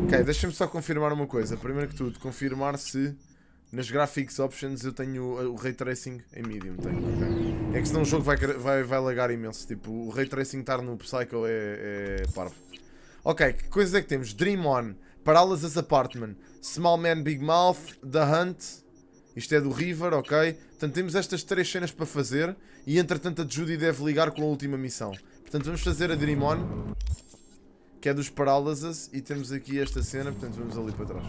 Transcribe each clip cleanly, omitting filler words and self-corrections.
Ok, deixa-me só confirmar uma coisa. Primeiro que tudo, confirmar se nas Graphics Options eu tenho o Ray Tracing em Medium. Tenho, okay. É que senão o jogo vai lagar imenso. Tipo, o Ray Tracing estar no Psycho é parvo. Ok, que coisas é que temos? Dream On, Paralysis Apartment, Small Man Big Mouth, The Hunt. Isto é do River, ok? Portanto, temos estas 3 cenas para fazer. E entretanto a Judy deve ligar com a última missão. Portanto, vamos fazer a Dream On, que é dos Paralysis. E temos aqui esta cena, portanto vamos ali para trás.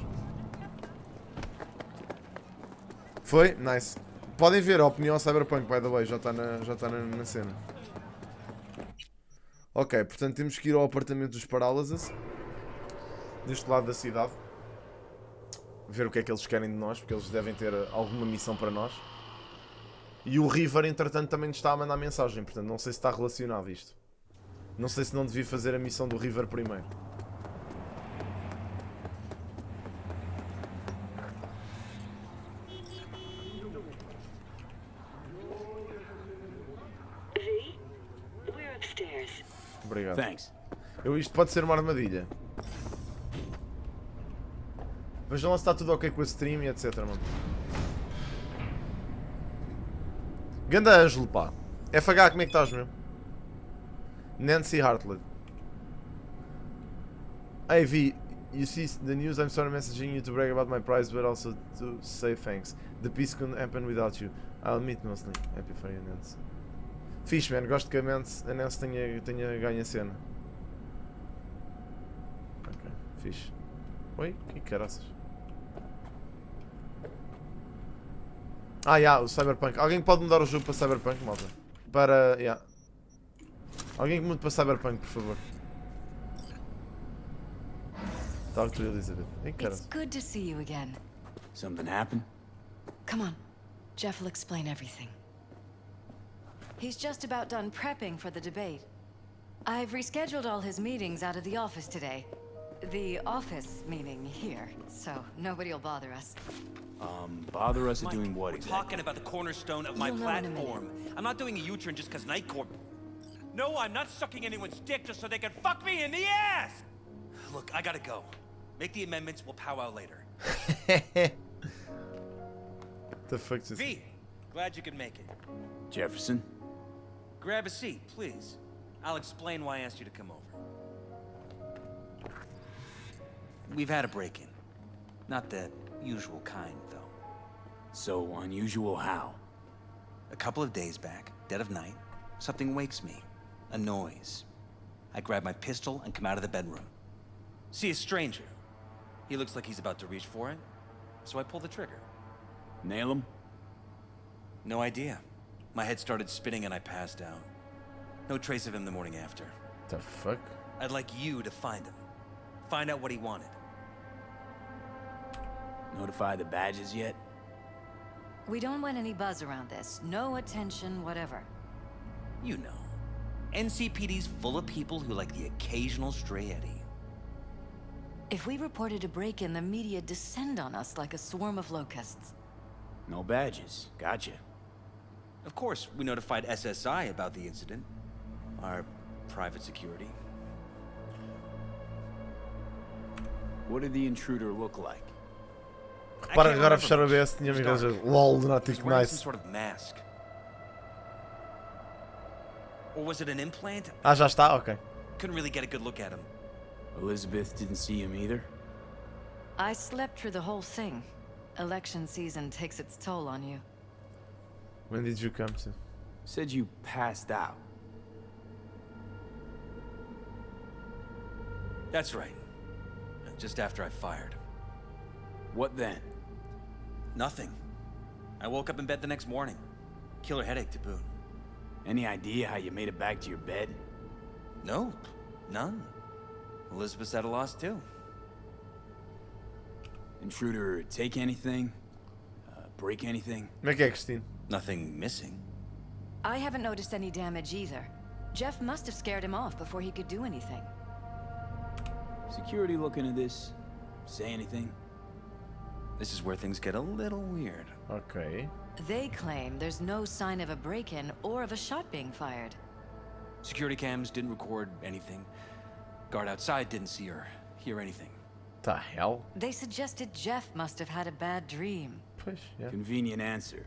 Foi? Nice. Podem ver a opinião Cyberpunk, by the way, já está na cena. Ok, portanto temos que ir ao apartamento dos Paralysis, deste lado da cidade. Ver o que é que eles querem de nós, porque eles devem ter alguma missão para nós. E o River, entretanto, também nos está a mandar mensagem, portanto não sei se está relacionado isto. Não sei se não devia fazer a missão do River primeiro. Obrigado. Thanks. Isto pode ser uma armadilha. Vejam lá se está tudo ok com a stream e etc, mano. Ganda Ângelo, pá. FH, como é que estás, meu? Nancy Hartlett. Hey V, you see the news, I'm sorry messaging you to brag about my prize, but also to say thanks. The peace couldn't happen without you. I'll meet mostly. Happy for you, Nancy. Fixe, man. Gosto que a Nancy tenha ganho a cena. Ok, fixe. Oi? Que caraças? Ah, yeah, o Cyberpunk. Alguém pode mudar o jogo para Cyberpunk, malta? Para... yeah. Alguém que mude para Cyberpunk, por favor. Talk to Elizabeth. It's good to see you again. Something happened? Come on. Jeff will explain everything. He's just about done prepping for the debate. I've rescheduled all his meetings out of the office today. The office meaning here, so nobody'll bother us. Bother us at doing what We're exactly? talking about the cornerstone of my You'll know in a platform. I'm not doing a U-turn just because Night Corp. No, I'm not sucking anyone's dick just so they can fuck me in the ass! Look, I gotta go. Make the amendments, we'll powwow later. The fuck is... V, glad you could make it. Jefferson? Grab a seat, please. I'll explain why I asked you to come over. We've had a break-in. Not the usual kind, though. So unusual how? A couple of days back, dead of night, something wakes me. A noise. I grab my pistol and come out of the bedroom. See a stranger. He looks like he's about to reach for it, so I pull the trigger. Nail him? No idea. My head started spinning and I passed out. No trace of him the morning after. The fuck? I'd like you to find him. Find out what he wanted. Notify the badges yet? We don't want any buzz around this. No attention, whatever. You know. NCPD's full of people who like the occasional stray Eddie. If we reported a break-in, the media descend on us like a swarm of locusts. No badges. Gotcha. Of course, we notified SSI about the incident. Our private security. What did the intruder look like? Repara agora a fechar o OBS, tinha-me arranjado LOL do Not He's wearing some Nice. sort of mask. Or was it an implant? Ah, já está? Ok. Couldn't really get a good look at him. Elizabeth didn't see him either? I slept through the whole thing. Election season takes its toll on you. When did you come to? Said you passed out. That's right. Just after I fired. What then? Nothing. I woke up in bed the next morning. Killer headache to boot. Any idea how you made it back to your bed? Nope. None. Elizabeth's at a loss too. Intruder take anything? Break anything? Como é que é, Christine? Nothing missing. I haven't noticed any damage either. Jeff must have scared him off before he could do anything. Security looking at this? Say anything? This is where things get a little weird. Ok. They claim there's no sign of a break-in or of a shot being fired. Security cams didn't record anything. Guard outside didn't see or hear anything. The hell? They suggested Jeff must have had a bad dream. Push, yeah. Convenient answer.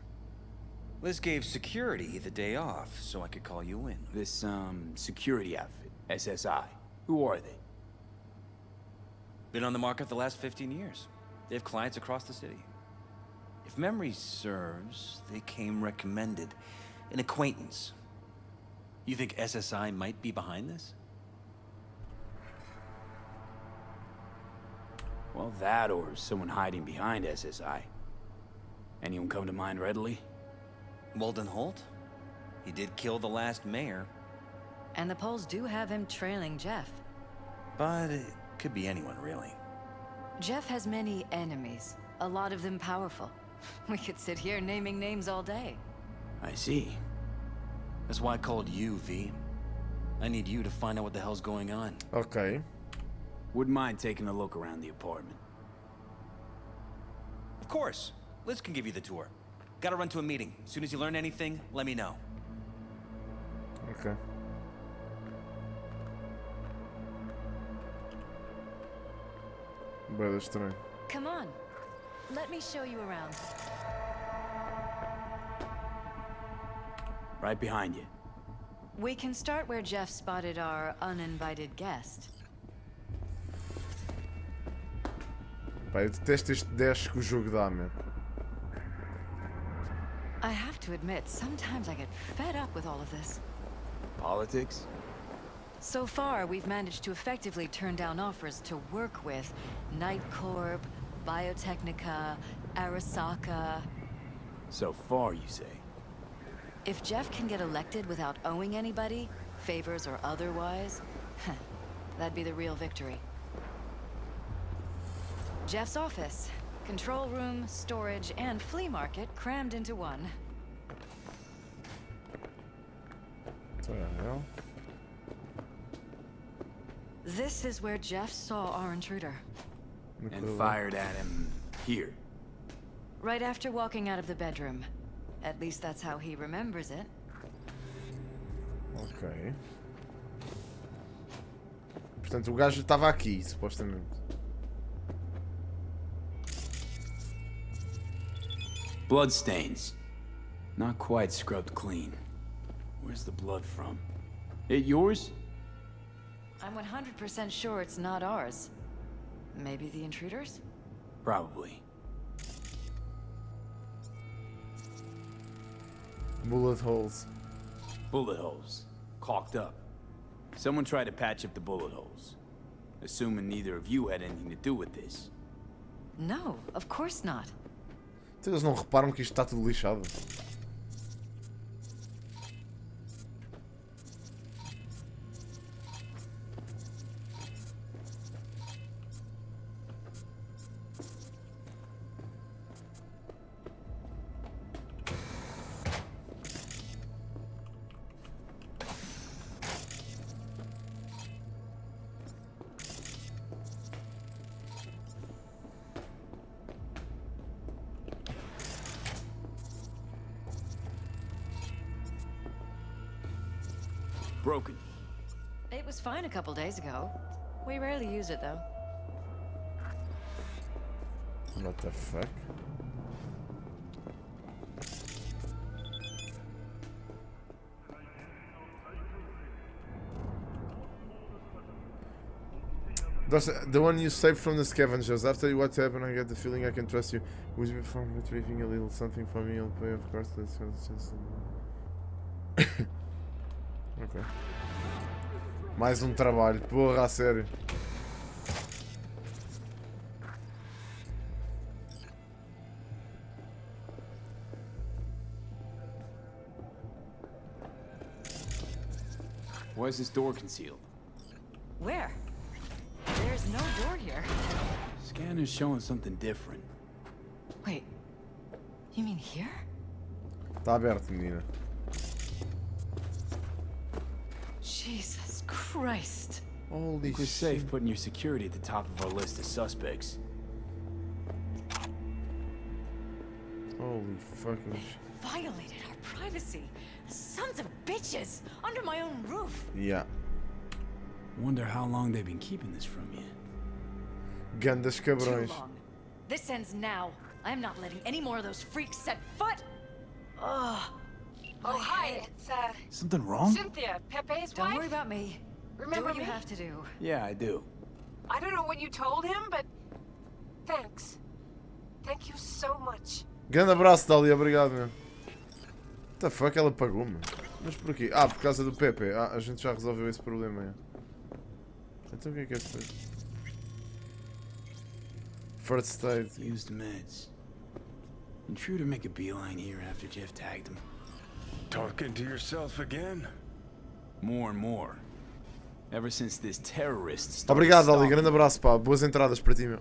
Liz gave security the day off so I could call you in. This, security outfit, SSI. Who are they? Been on the market the last 15 years. They have clients across the city. If memory serves, they came recommended. An acquaintance. You think SSI might be behind this? Well, that or someone hiding behind SSI. Anyone come to mind readily? Walden Holt? He did kill the last mayor. And the polls do have him trailing Jeff. But it could be anyone, really. Jeff has many enemies, a lot of them powerful. We could sit here naming names all day. I see. That's why I called you, V. I need you to find out what the hell's going on. Ok. Wouldn't mind taking a look around the apartment. Of course. Liz can give you the tour. Gotta run to a meeting. As soon as you learn anything, let me know. Ok. Bué estranho. Come on, let me show you around. Right behind you. We can start where Jeff spotted our uninvited guest. Pá, eu detesto este dash que o jogo dá, meu. I have to admit, sometimes I get fed up with all of this. Politics? So far, we've managed to effectively turn down offers to work with Night Corp, Biotechnica, Arasaka. So far, you say? If Jeff can get elected without owing anybody, favors or otherwise, that'd be the real victory. Jeff's office, control room, storage, and flea market crammed into one. What the hell? This is where Jeff saw our intruder. And fired at him here. Right after walking out of the bedroom. At least that's how he remembers it. Ok. Portanto, o gajo estava aqui, supostamente. Bloodstains. Not quite scrubbed clean. Where's the blood from? It yours? I'm 100% sure it's not ours. Maybe the intruders? Probably. Bullet holes. Bullet holes. Caulked up. Someone tried to patch up the bullet holes. Assuming neither of you had anything to do with this. No, of course not. Então eles não reparam que isto está tudo lixado. Broken. It was fine a couple days ago. We rarely use it, though. What the fuck? The one you saved from the scavengers. After what happened, I get the feeling I can trust you. With me from retrieving a little something for me, I'll pay, of course. That's ok. Mais um trabalho, porra, a sério. Why is this door concealed? Where? There's no door here. Scanner's showing something different. Wait, you mean here? Está aberto, menina. Jesus Christ. Holy We're safe shit. putting your security at the top of our list of suspects. Holy fucking shit. Violated our privacy. Sons of bitches! Under my own roof! Yeah. Wonder how long they've been keeping this from you. Gandas Too cabrões. long. This ends now. I'm not letting any more of those freaks set foot. Ugh. Oh, hi, it's, Something wrong? Cynthia, Pepe's Don't wife. worry about me. Remember do what you me? have to do. Yeah, I do. I don't know what you told him, but thanks. Thank you so much. Grande abraço, Dália, obrigado, meu. What the fuck, ela pagou-me? Mas porquê? Ah, por causa do Pepe. Ah, a gente já resolveu esse problema, é. Então o que é depois? First state. Use the meds. Intruder make a beeline here after Jeff tagged him. Talking to yourself again? More and more. Ever since this terrorist started Obrigado, Ali. stalking- Grande abraço, pá. Boas entradas para ti, meu.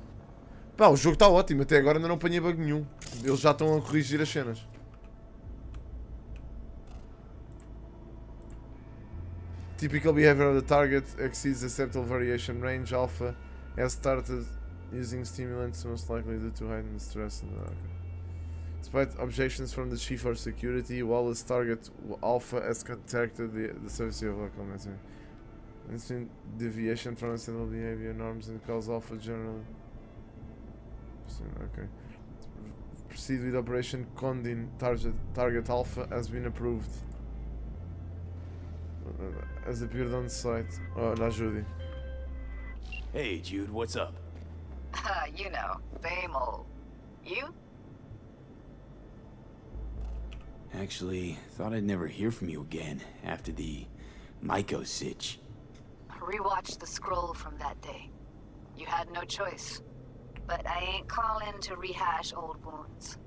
Pá, o jogo está ótimo. Até agora ainda não apanhei bug nenhum. Eles já estão a corrigir as cenas. Typical behavior of the target exceeds acceptable variation range. Alpha has started using stimulants most likely due to heightened stress. Despite objections from the chief of security, Wallace target Alpha has contacted the service of local message. Instant deviation from acceptable behavior norms and calls Alpha generally. Okay. Proceed with Operation Condin. Target Alpha has been approved. Has appeared on site. Oh, not Judy. Hey, Jude, what's up? You know, same old. You? Actually, thought I'd never hear from you again after the Myco sitch. Rewatched the scroll from that day. You had no choice. But I ain't calling to rehash old wounds.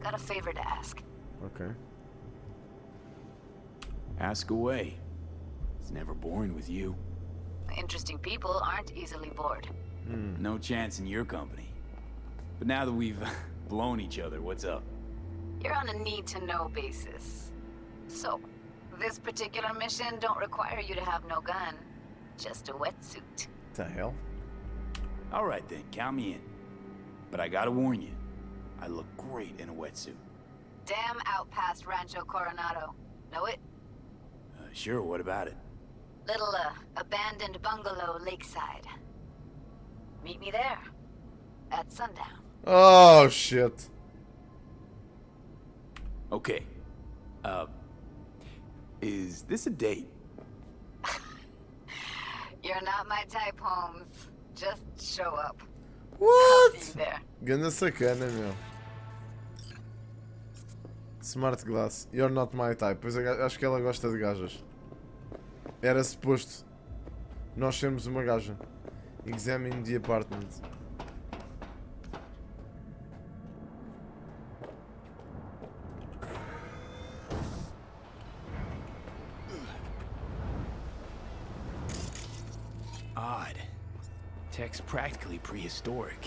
Got a favor to ask. Okay. Ask away. It's never boring with you. Interesting people aren't easily bored. No chance in your company. But now that we've blown each other, what's up? You're on a need-to-know basis. So, this particular mission don't require you to have no gun. Just a wetsuit. The hell? All right then, count me in. But I gotta warn you, I look great in a wetsuit. Damn out past Rancho Coronado. Know it? Sure, what about it? Little, abandoned bungalow lakeside. Meet me there. At sundown. Oh shit. Okay. Is this a date? You're not my type, Holmes. Just show up. What? See you there. Ganda sacana, meu. Smart Glass. You're not my type. Pois acho que ela gosta de gajas. Era suposto nós sermos uma gaja. Examine the apartment. Odd. Tech's practically prehistoric.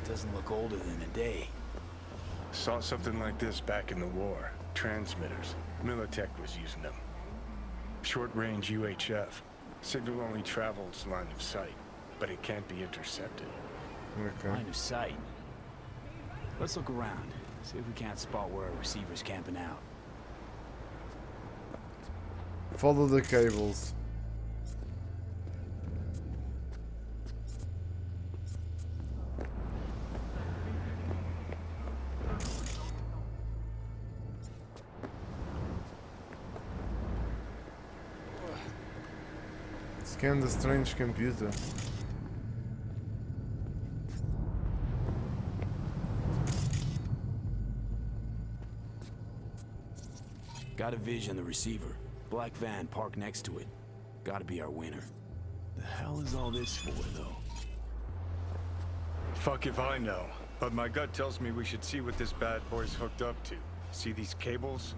It doesn't look older than a day. Saw something like this back in the war. Transmitters. Militech was using them. Short-range UHF. Signal only travels line of sight, but it can't be intercepted. Okay. Line of sight. Let's look around. See if we can't spot where our receiver's camping out. Follow the cables. Scan the strange computer. Got a vision of the receiver. Black van parked next to it. Gotta be our winner. The hell is all this for, though? Fuck if I know, but my gut tells me we should see what this bad boy's hooked up to. See these cables?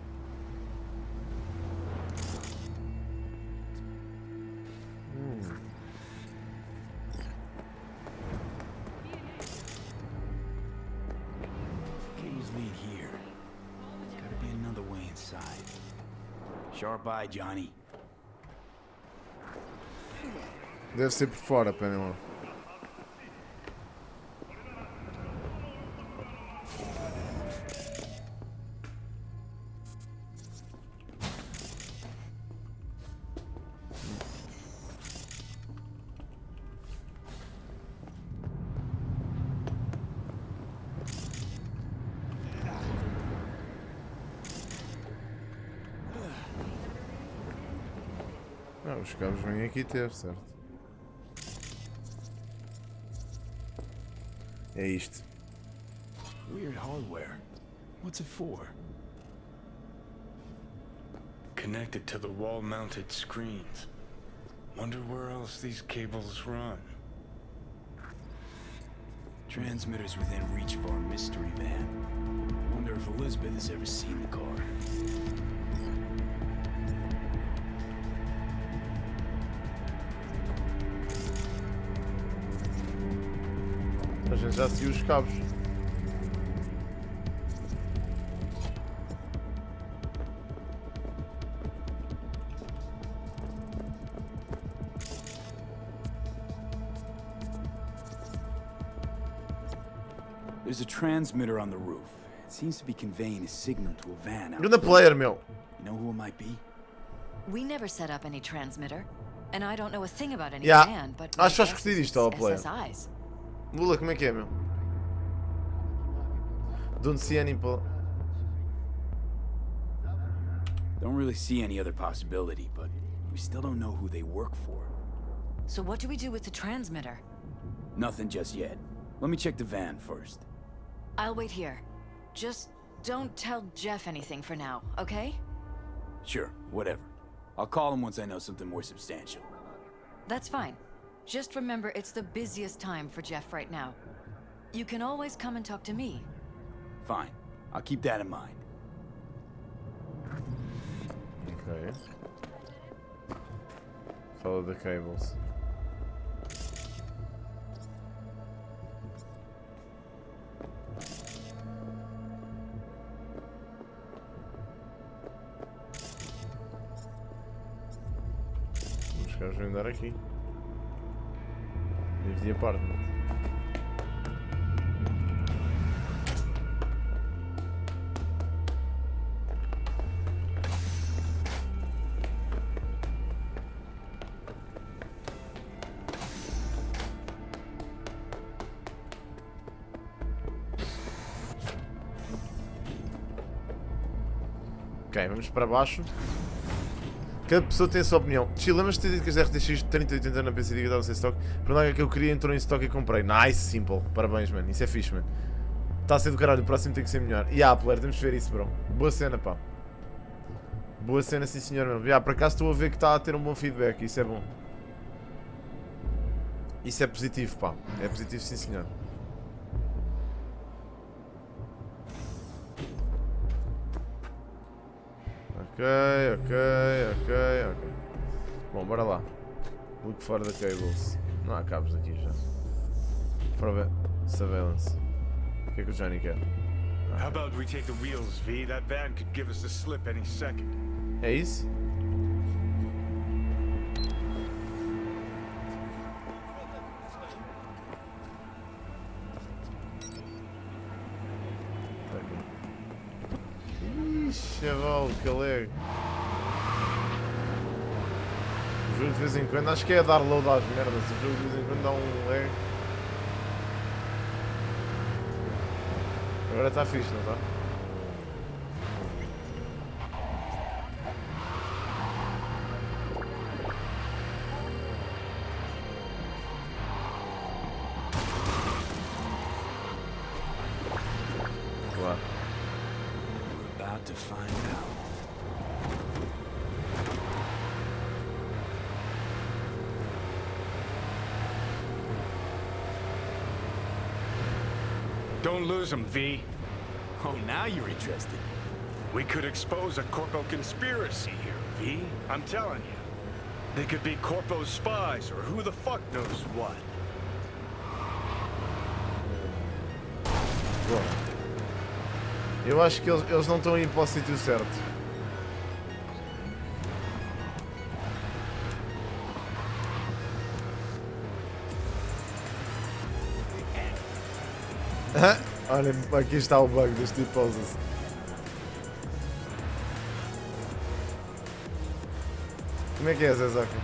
Cables lead here. Gotta be another way inside. Sharp eye, Johnny. Deve ser por fora, Penelon. Ah, os cabos vêm aqui ter, certo? É isto. Weird hardware. What's it for? Connected to the wall-mounted screens. Wonder where else these cables run. Transmitters within reach of our mystery van. Wonder if Elizabeth has ever seen the car. A gente já seguiu os cabos. There's a transmitter on the roof. It seems to be conveying a signal to a van out Grande there. player, meu. You know who it might be? We never set up any transmitter, and I don't know a thing about any Yeah. van, but Acho que my já guess escutei is disto, ó, it's player. SSIs. Lula, como é que é, meu? Don't see any... Don't really see any other possibility, but we still don't know who they work for. So what do we do with the transmitter? Nothing just yet. Let me check the van first. I'll wait here. Just don't tell Jeff anything for now, okay? Sure, whatever. I'll call him once I know something more substantial. That's fine. Just remember it's the busiest time for Jeff right now. You can always come and talk to me. Fine. I'll keep that in mind. Ok. Follow the cables. Os caras vão andar aqui. Leave the apartment. Ok, vamos para baixo. Cada pessoa tem a sua opinião. Chill, lembras de ter dito que as RTX 3080 na PC digital sem stock? Para nada que eu queria entrou em stock e comprei. Nice, simple. Parabéns, mano. Isso é fixe, mano. Está a ser do caralho. O próximo tem que ser melhor. E player, temos de ver isso, bro. Boa cena, pá. Boa cena, sim senhor, mano. Por acaso estou a ver que está a ter um bom feedback. Isso é bom. Isso é positivo, pá. É positivo, sim senhor. Ok. Bom, bora lá. Look for the cables. Não há cabos aqui já. For surveillance. O que é que o Johnny quer? How about we take the wheels, V? That van could give us the slip any second. É isso? Tá aqui. Ixi, chaval, que alegre. O jogo de vez em quando, acho que é dar load às merdas. O jogo de vez em quando dá um lag. Agora está fixe, não está? Claro. We're about to find out. Don't lose them, V. Oh, now you're interested. We could expose a Corpo conspiracy here, V. I'm telling you. They could be Corpo's spies, or who the fuck knows what. Bom. Eu acho que eles não estão a ir para o sítio certo. Olha, aqui está o bug dos tipo pausas. Como é que é, Zezaco?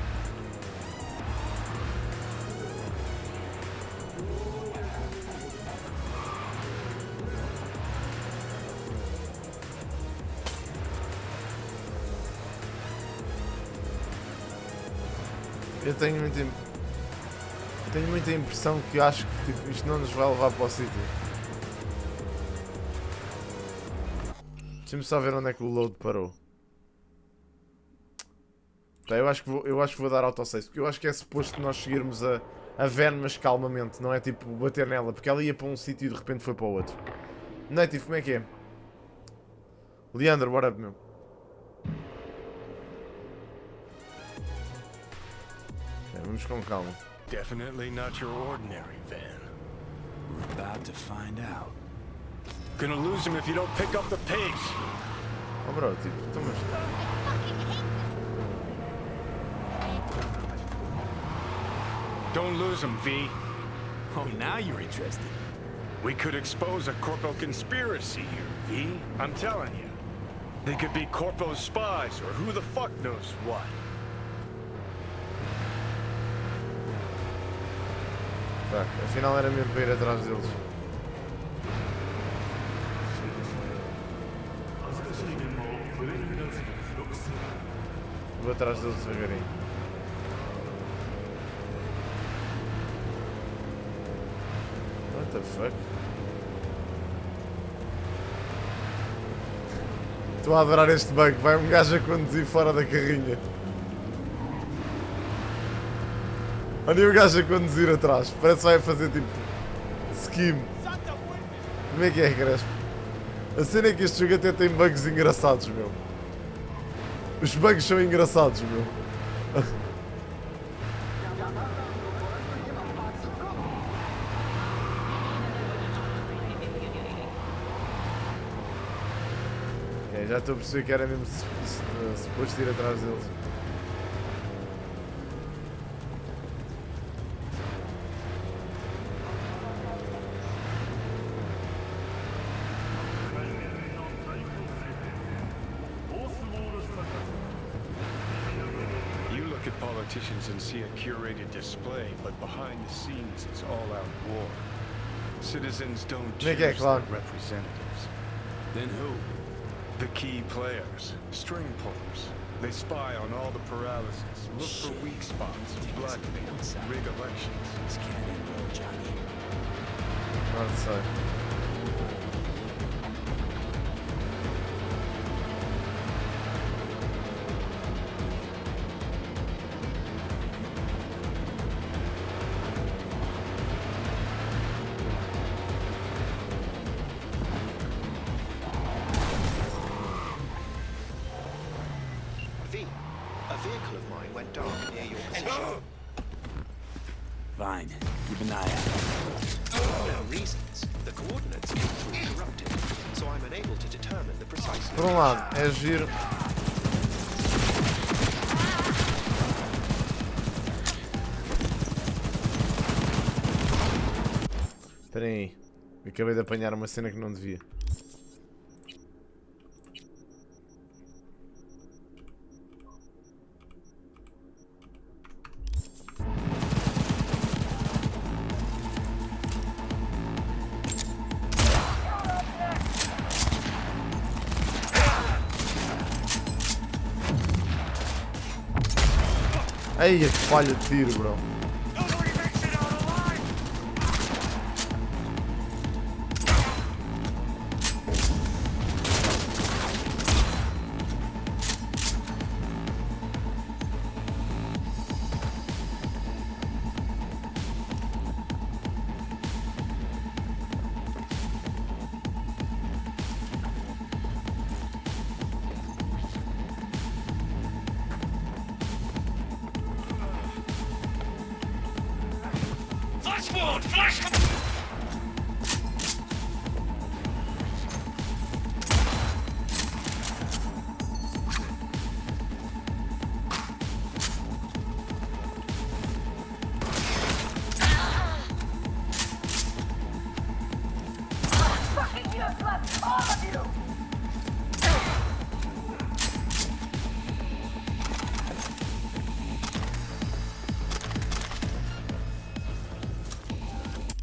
Eu tenho muita impressão que acho que tipo, isto não nos vai levar para o sítio. Deixa-me só ver onde é que o load parou. Tá, eu acho que vou dar autosave, porque eu acho que é suposto nós seguirmos a van, mas calmamente, não é tipo bater nela, porque ela ia para um sítio e de repente foi para o outro. Native, como é que é? Leandro, bora up, meu. Vamos com calma. Definitely not your ordinary van. We're about to find out. Gonna lose him if you don't pick up the pace. Oh bro, tipo, então mas... Don't lose him, V. Oh, now you're interested. We could expose a Corpo conspiracy here, V. I'm telling you. They could be Corpo's spies, or who the fuck knows what. Fuck, afinal era mesmo para ir atrás deles. Vou atrás deles devagarinho. What the fuck? Estou a adorar este bug. Vai um gajo a conduzir fora da carrinha. Olha o gajo a conduzir atrás. Parece que vai fazer tipo skim. Como é que é, Crespo? A cena é que este jogo até tem bugs engraçados, meu. Os bugs são engraçados, meu. É, já estou a perceber que era mesmo suposto ir atrás deles. Politicians and see a curated display, but behind the scenes it's all-out war. Citizens don't choose their representatives. Then who? The key players, string pullers. They spy on all the paralysis, look for weak spots, blackmail, rig elections. This can't end well, Johnny. Hard to say. Fine. Keep an eye out. No reasons. The coordinates came through corrupted, so I'm unable to determine the precise. Por um lado, é giro. Esperem aí. Acabei de apanhar uma cena que não devia. Ai, que falha de tiro, bro.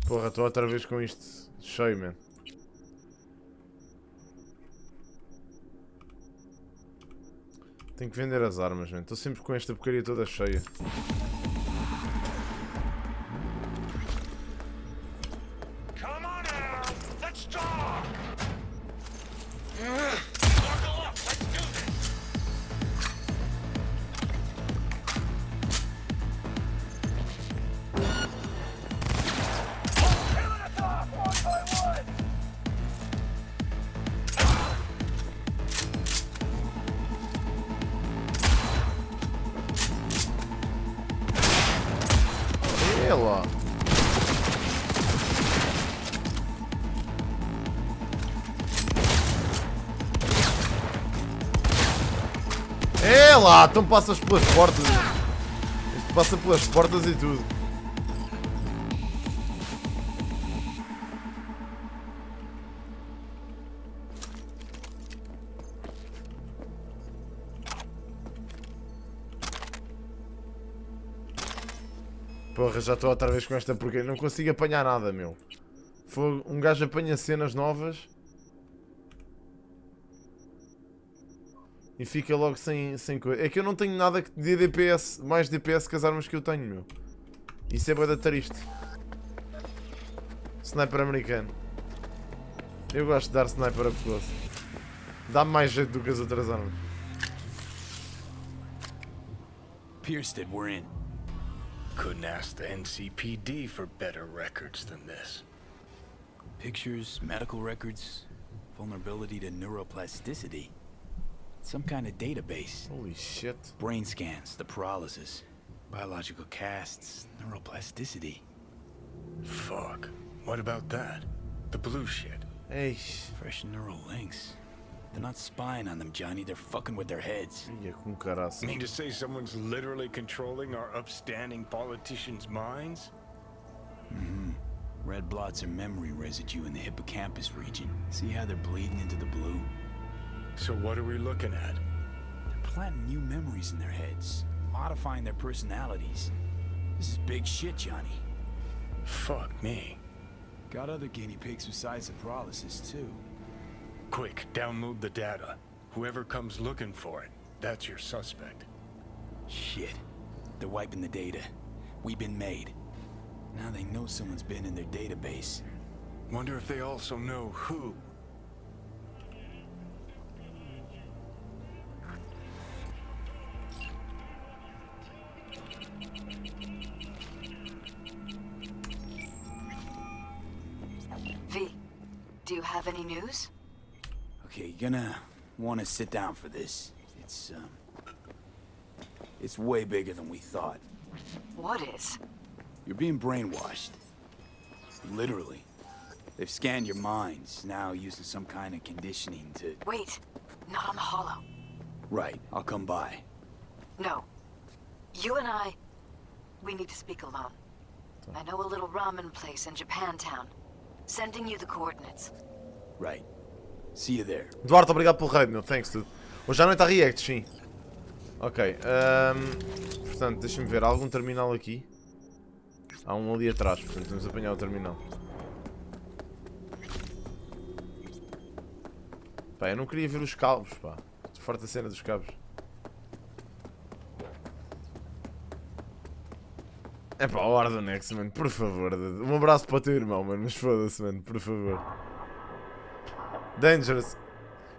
Porra, estou outra vez com isto cheio, man. Tenho que vender as armas, man. Estou sempre com esta porcaria toda cheia. É lá. É lá, então passas pelas portas. Isto passa pelas portas e tudo. Porra, já estou outra vez com esta porque não consigo apanhar nada, meu. Um gajo apanha cenas novas e fica logo sem coisa. É que eu não tenho nada de DPS, mais DPS que as armas que eu tenho, meu. Isso é bué da triste. Sniper americano. Eu gosto de dar sniper a pessoa. Dá-me mais jeito do que as outras armas. Pierced it, we're in. Couldn't ask the NCPD for better records than this. Pictures, medical records, vulnerability to neuroplasticity. Some kind of database. Holy shit. Brain scans, the paralysis, biological casts, neuroplasticity. Fuck. What about that? The blue shit. Eish. Fresh neural links. They're not spying on them, Johnny. They're fucking with their heads. Ia com caraça. Mean to say someone's literally controlling our upstanding politicians' minds? Mm-hmm. Red blots are memory residue in the hippocampus region. See how they're bleeding into the blue? So what are we looking at? They're planting new memories in their heads, modifying their personalities. This is big shit, Johnny. Fuck me. Got other guinea pigs besides the paralysis, too. Quick, download the data. Whoever comes looking for it, that's your suspect. Shit. They're wiping the data. We've been made. Now they know someone's been in their database. Wonder if they also know who. V, do you have any news? Okay, you're gonna want to sit down for this. It's way bigger than we thought. What is? You're being brainwashed. Literally. They've scanned your minds, now using some kind of conditioning to... Wait, not on the holo. Right, I'll come by. No. You and we need to speak alone. I know a little ramen place in Japantown. Sending you the coordinates. Right. See you there. Duarte, obrigado pelo raid, meu. Thanks, dude. Hoje à noite há reacts, sim. Ok. Portanto, deixa-me ver. Há algum terminal aqui? Há um ali atrás, portanto vamos apanhar o terminal. Pá, eu não queria ver os cabos, pá. Estou farto da cena dos cabos. É pá, o Ardonex, mano, por favor. Um abraço para o teu irmão, mano, mas foda-se, mano, por favor. Dangerous.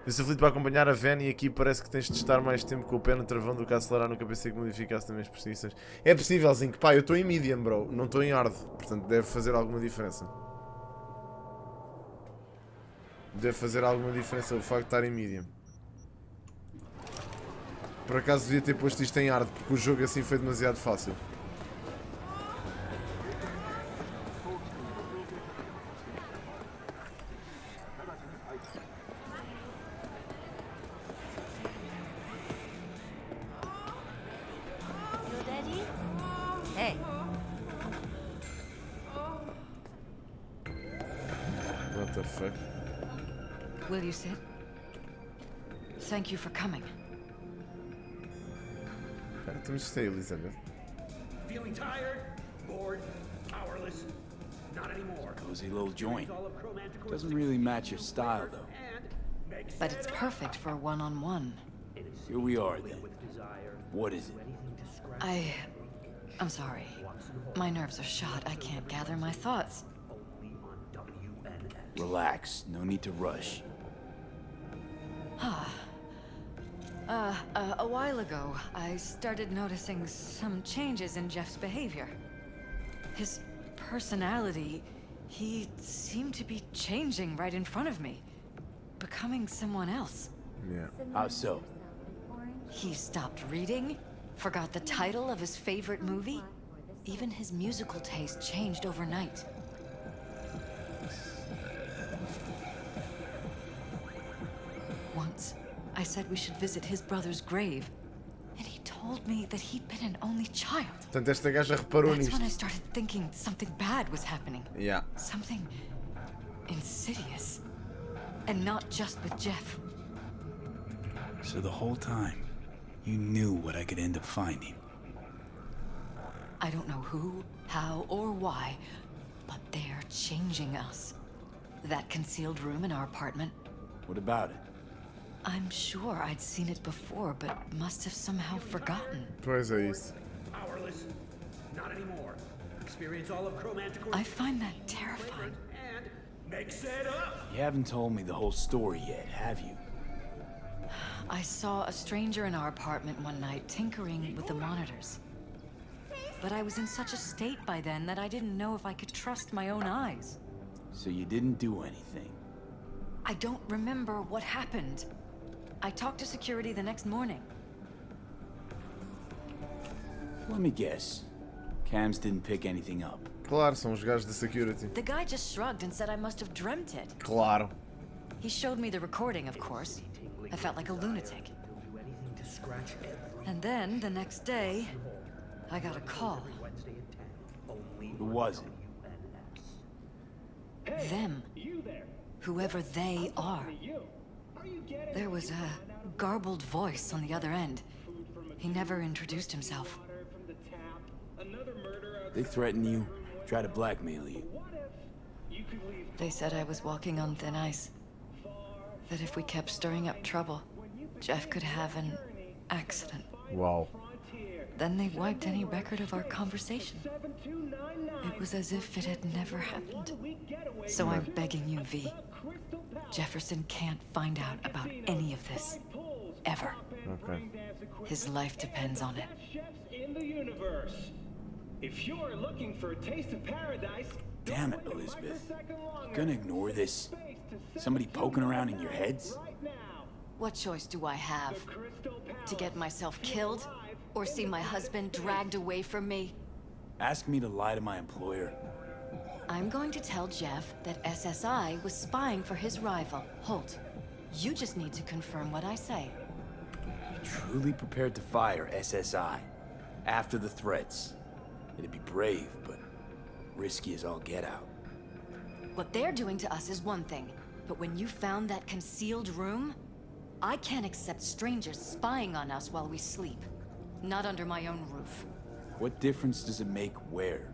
Eu feliz para acompanhar a Van e aqui parece que tens de estar mais tempo com o pé no travão do que a acelerar. Nunca pensei que modificasse também as precisões. É possível, Zinc. Pá, eu estou em medium, bro. Não estou em hard. Portanto, deve fazer alguma diferença. Deve fazer alguma diferença o facto de estar em medium. Por acaso devia ter posto isto em hard, porque o jogo assim foi demasiado fácil. What the fuck? Will you sit? Thank you for coming. Cara, temos que ser Elizabeth. Feeling tired, bored, powerless? Not anymore. Cozy little joint. Doesn't really match your style, though. But it's perfect for a one-on-one. Here we are, then. What is it? I'm sorry. My nerves are shot. I can't gather my thoughts. Relax. No need to rush. A while ago, I started noticing some changes in Jeff's behavior. His personality, he seemed to be changing right in front of me. Becoming someone else. Yeah. How so? He stopped reading, forgot the title of his favorite movie, Even his musical taste changed overnight. Once, I said we should visit his brother's grave, and he told me that he'd been an only child. Portanto, esta gaja reparou That's nisto. when I started thinking something bad was happening. Yeah. Something insidious. And not just with Jeff. So the whole time, you knew what I could end up finding. I don't know who, how, or why, but they're changing us. That concealed room in our apartment, What about it? I'm sure I'd seen it before, but must have somehow forgotten. Pois é isso. Powerless. Not anymore. Experience all of Chromanticore. I find that terrifying. And mix it up. You haven't told me the whole story yet, have you? I saw a stranger in our apartment one night tinkering with the monitors. But I was in such a state by then that I didn't know if I could trust my own eyes. So you didn't do anything. I don't remember what happened. I talked to security the next morning. Let me guess. Cams didn't pick anything up. Claro, são os gajos da security. The guy just shrugged and said I must have dreamt it. Claro. He showed me the recording, of course. I felt like a lunatic. And then, the next day, I got a call. Who was it? Them. Whoever they are. There was a garbled voice on the other end. He never introduced himself. They threaten you, try to blackmail you. They said I was walking on thin ice. That if we kept stirring up trouble, Jeff could have an accident. Uau. Then they wiped any record of our conversation. It was as if it had never happened. So I'm begging you, V. Jefferson can't find out about any of this. Ever. Ok. His life depends on it. If you're looking for a taste of paradise, Damn it, Elizabeth. You gonna ignore this? Somebody poking around in your heads? What choice do I have? To get myself killed? Or see my husband dragged away from me? Ask me to lie to my employer. I'm going to tell Jeff that SSI was spying for his rival, Holt. You just need to confirm what I say. You truly prepared to fire SSI after the threats. It'd be brave, but risky as all get out. What they're doing to us is one thing, but when you found that concealed room, I can't accept strangers spying on us while we sleep. Not under my own roof. What difference does it make where?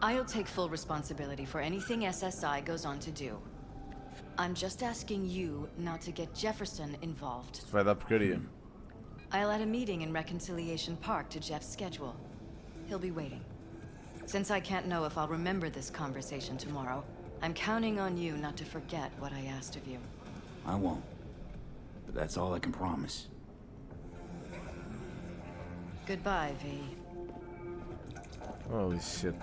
I'll take full responsibility for anything SSI goes on to do. I'm just asking you not to get Jefferson involved. Vai dar porcaria. I'll add a meeting in Reconciliation Park to Jeff's schedule. He'll be waiting. Since I can't know if I'll remember this conversation tomorrow, I'm counting on you not to forget what I asked of you. I won't. But that's all I can promise. Goodbye, V. Holy shit.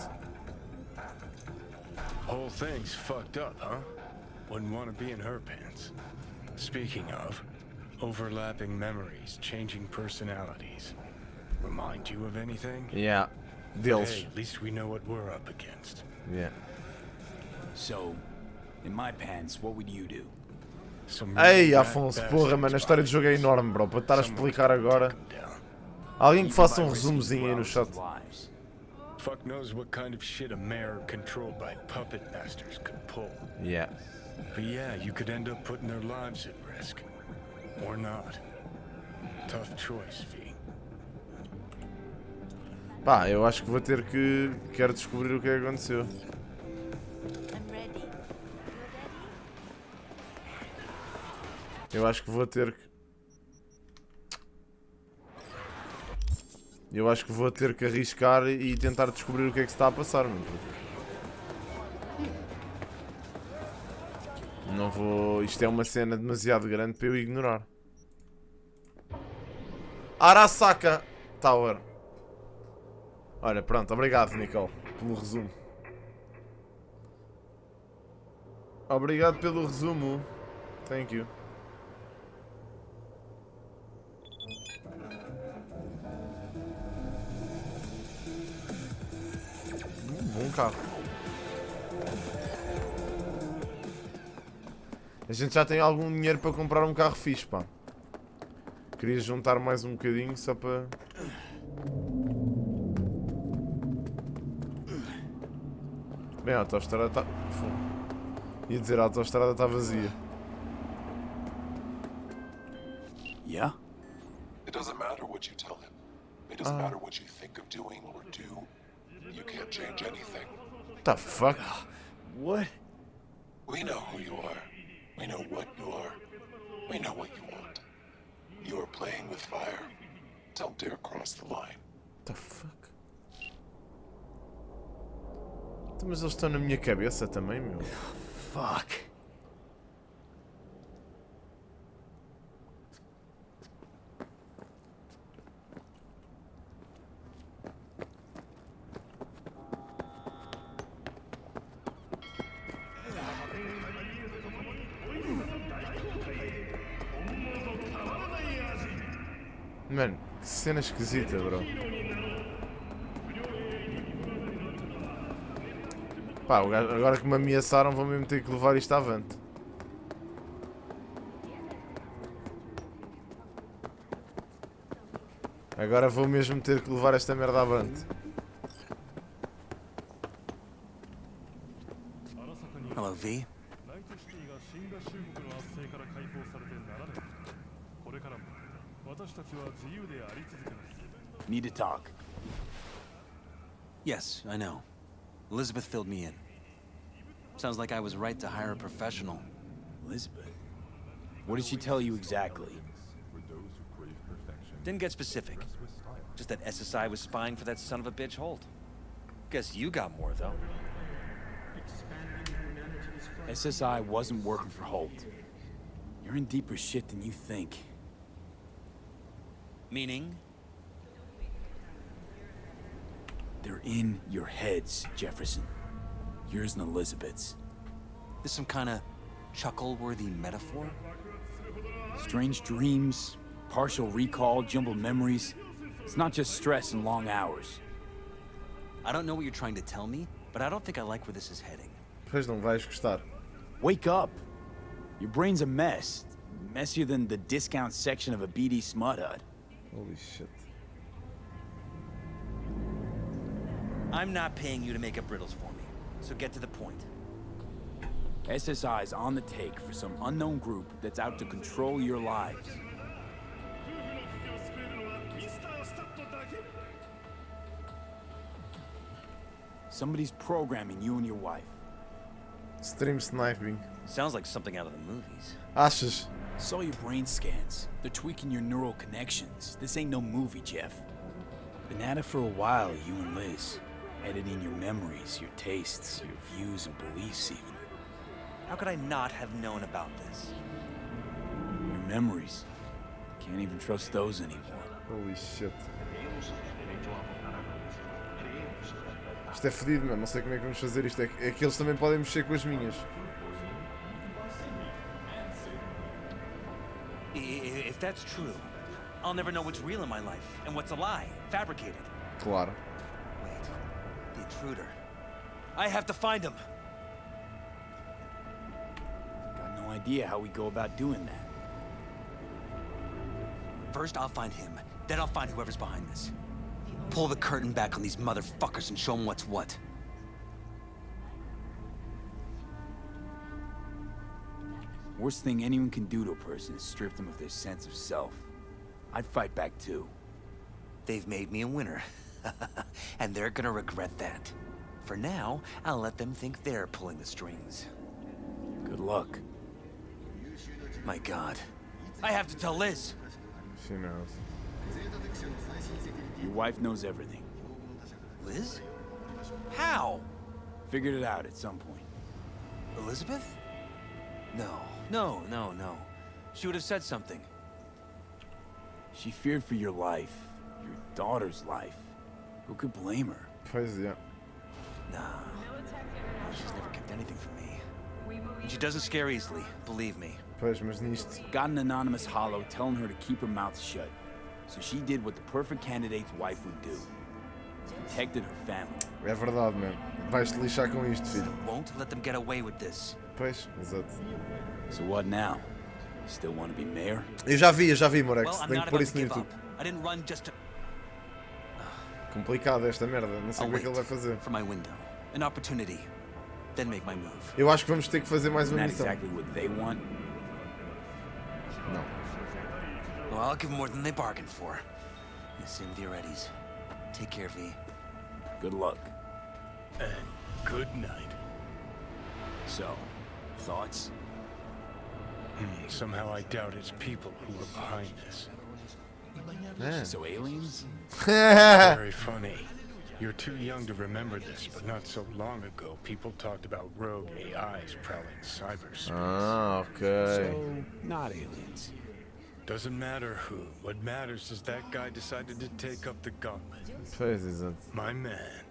Whole thing's fucked up, huh? Wouldn't want to be in her pants. Speaking of, overlapping memories, changing personalities. Remind you of anything? Yeah. Deles. Hey, at least we know what we're up against. Yeah. So, in my pants, what would you do? Some Ei, real Afonso, rat porra, bastards mano, a história do jogo é enorme, bro. Para estar a explicar agora. Alguém que faça um resumozinho aí no chat. Lives. Fuck knows what kind of shit a mayor controlled by puppet masters could pull. Yeah. But yeah, you could end up putting their lives at risk. Or not. Tough choice, V. Pá, eu acho que vou ter que... Quero descobrir o que é que aconteceu. Eu acho que vou ter que... Eu acho que vou ter que arriscar e tentar descobrir o que é que se está a passar, mano. Não vou... Isto é uma cena demasiado grande para eu ignorar. Arasaka Tower. Olha, pronto, obrigado, Nicole, pelo resumo. Obrigado pelo resumo. Thank you. um carro. A gente já tem algum dinheiro para comprar um carro fixe, pá. Queria juntar mais um bocadinho só para... Bem, a autoestrada está... Ia dizer, a autoestrada está vazia. Yeah? It doesn't matter what you tell him. It doesn't matter what you think of doing or do. You can't change anything. What the fuck? What? We know who you are. We know what you are. We know what you want. You are playing with fire. Don't dare cross the line. What the fuck? Então, mas eles estão na minha cabeça também, meu. Fuck. Mano, que cena esquisita, bro. Pá, agora que me ameaçaram vou mesmo ter que levar isto avante. Agora vou mesmo ter que levar esta merda avante. Hello, V. Need to talk. Yes, I know. Elizabeth filled me in. Sounds like I was right to hire a professional. Elizabeth? What did she tell you exactly? Didn't get specific. Just that SSI was spying for that son of a bitch Holt. Guess you got more, though. SSI wasn't working for Holt. You're in deeper shit than you think. Meaning? They're in your heads, Jefferson. Yours and Elizabeth's. This some kind of chuckle-worthy metaphor? Strange dreams, partial recall, jumbled memories. It's not just stress and long hours. I don't know what you're trying to tell me, but I don't think I like where this is heading. Pois não vais gostar. Wake up! Your brain's a mess. Messier than the discount section of a BD smut hut. Holy shit. I'm not paying you to make up riddles for me, so get to the point. SSI's on the take for some unknown group that's out to control your lives. Somebody's programming you and your wife. Stream sniping. Sounds like something out of the movies. Achas? Saw your brain scans. They're tweaking your neural connections. This ain't no movie, Jeff. Been at it for a while, you and Liz. Editing your memories, your tastes, your views and beliefs even. How could I not have known about this? Your memories. Can't even trust those anymore. Holy shit. Isto é fedido, mano. Não sei como é que vamos fazer isto. É que eles também podem mexer com as minhas. If that's true, I'll never know what's real in my life and what's a lie, fabricated. Claro. Wait, the intruder. I have to find him. Got no idea how we go about doing that. First, I'll find him. Then I'll find whoever's behind this. Pull the curtain back on these motherfuckers and show them what's what. Worst thing anyone can do to a person is strip them of their sense of self. I'd fight back too. They've made me a winner. And they're gonna regret that. For now, I'll let them think they're pulling the strings. Good luck. My God. I have to tell Liz. She knows. Your wife knows everything. Liz? How? Figured it out at some point. Elizabeth? No. She would have said something. She feared for your life. Your daughter's life. Who could blame her? Pois é. Nah. She's never kept anything from me. And she doesn't scare easily, believe me. Pois, mas nisto. Got an anonymous hollow telling her to keep her mouth shut. So she did what the perfect candidate's wife would do. protected her family. É verdade, mano. Vais-te lixar com isto, filho. Won't let them get away with this. Pois, exato. So what now? Still want to be mayor? Eu já vi, Morex. Well, I'm Tenho not que pôr about isso to no give YouTube. up. I didn't run just to... Complicado esta merda. Não sei I'll como é que ele vai wait fazer. for my window. An opportunity. Then make my move. Eu acho que vamos ter que fazer mais uma Not missão. exactly what they want. Não. Well, I'll give them more than they bargained for. And same with your Eddies. Take care, V. Good luck. And good night. So, thoughts? Somehow I doubt it's people who are behind this. So aliens? Very funny. You're too young to remember this, but not so long ago, people talked about rogue AIs prowling cyberspace. Ah, ok. So, not aliens. Doesn't matter who. What matters is that guy decided to take up the gauntlet. Pois, exato. My man.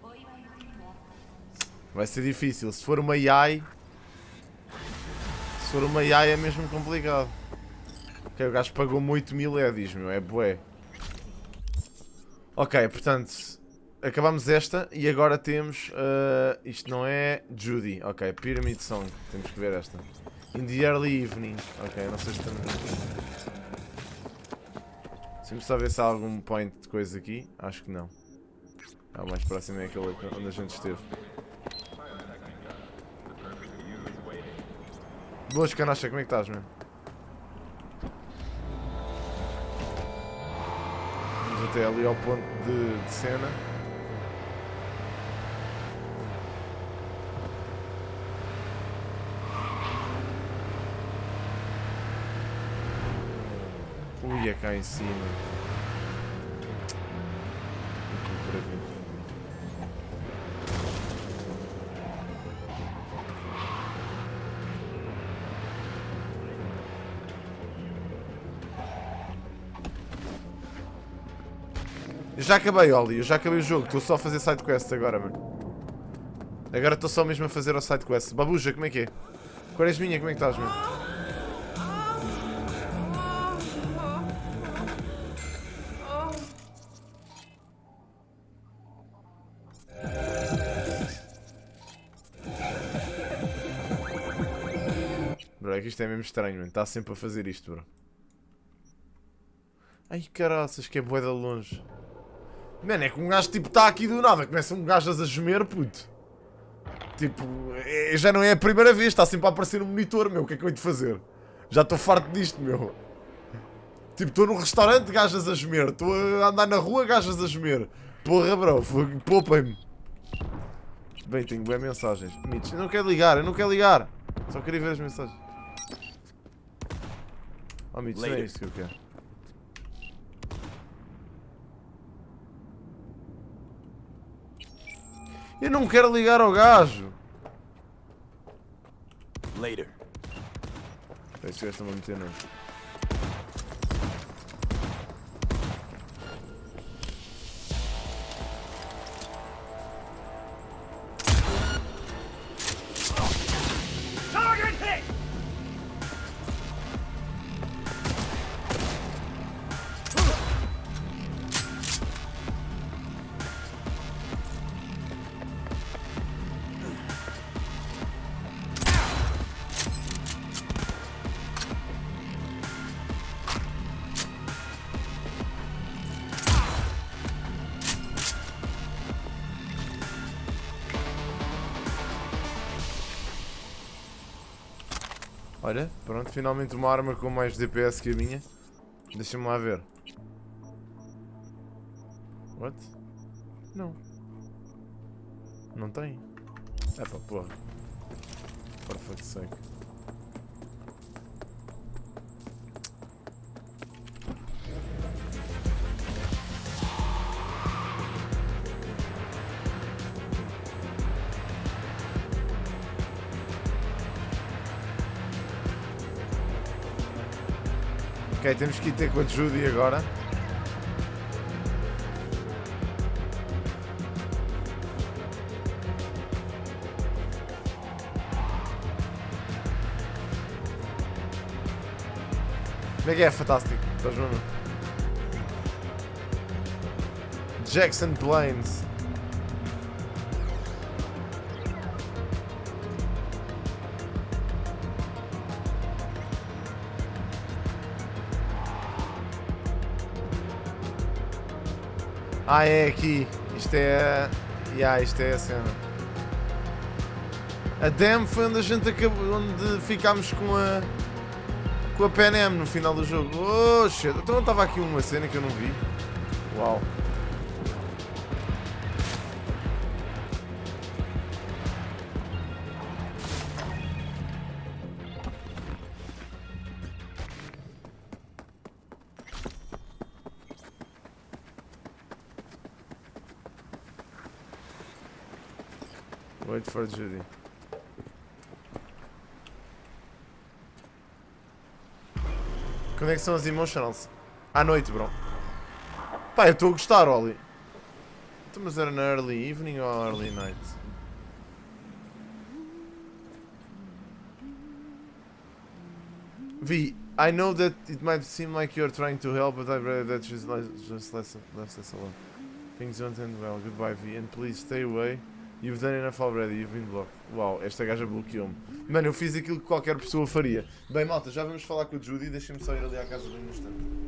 Vai ser difícil. Se for uma AI... Se for uma AI é mesmo complicado. Ok, o gajo pagou-me 8.000 eddies, meu. É bué. Ok, portanto... Acabamos esta e agora temos... isto não é... Judy. Ok, Pyramid Song. Temos que ver esta. In the early evening. Ok, não sei se estamos... Deixa-me só ver se há algum point de coisa aqui. Acho que não. O mais próximo é aquele onde a gente esteve. Boas, canacha, como é que estás, meu? Vamos até ali ao ponto de cena. Ui, é cá em cima. Aqui por aqui. Eu já acabei, Oli. Eu já acabei o jogo. Estou só a fazer sidequests agora, mano. Agora estou só mesmo a fazer o sidequest. Babuja, como é que é? Quaresminha, como é que estás, mano? Bro, é que isto é mesmo estranho, mano. Está sempre a fazer isto, bro. Ai, caraças, que é bué de longe. Mano, é que um gajo tipo está aqui do nada. Começa um gajo a gemer, puto. Tipo, já não é a primeira vez. Está sempre a aparecer no monitor, meu. O que é que eu hei de fazer? Já estou farto disto, meu. Tipo, estou num restaurante, gajas a gemer. Estou a andar na rua, gajas a gemer. Porra, bro. Poupem-me. Bem, tenho boas mensagens. Mitch, eu não quero ligar, eu não quero ligar. Só queria ver as mensagens. Oh, Mitch, não é isto que eu quero. Eu não quero ligar ao gajo. Later. Este gajo está-me a meter, não. Olha, pronto, finalmente uma arma com mais DPS que a minha. Deixa-me lá ver. What? Não. Não tem. Epá, porra. For fuck's sake. Ok, temos que ir ter com a Judy agora. Como é que é? Fantástico. Estás vendo? Jackson Plains. Ah, é aqui. Isto é... isto é a cena. A Dam foi onde a gente acabou... Onde ficámos com a... Com a PNM no final do jogo. Oh, shit. Então estava aqui uma cena que eu não vi. Uau. Wait for Judy. Quando é que são as emotionals? À noite, bro. Pá, eu estou a gostar, Oli. Então, mas era na early evening ou early night? V, I know that it might seem like you're trying to help, but I'd rather that just left us alone. Things don't end well. Goodbye, V, and please stay away. You've done enough already, you've been blocked. Uau, esta gaja bloqueou-me. Mano, eu fiz aquilo que qualquer pessoa faria. Bem, malta, já vamos falar com o Judy. Deixem-me só ir ali à casa de um instante.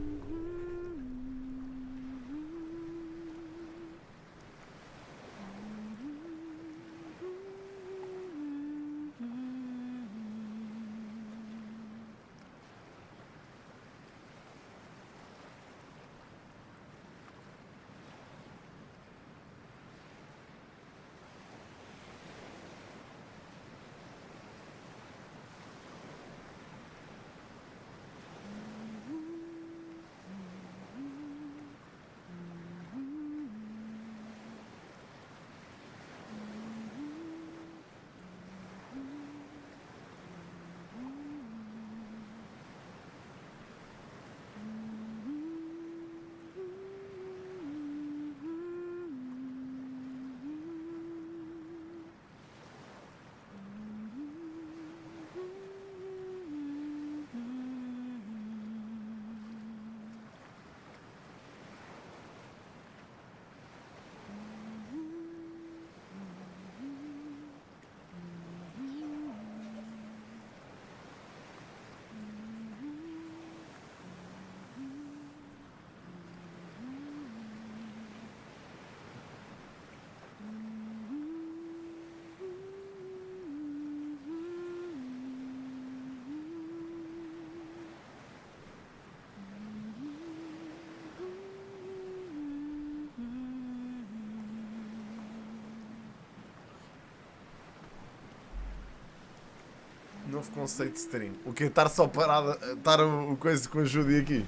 Novo conceito de stream. O que? Estar só parado, estar o coisa com a Judy aqui.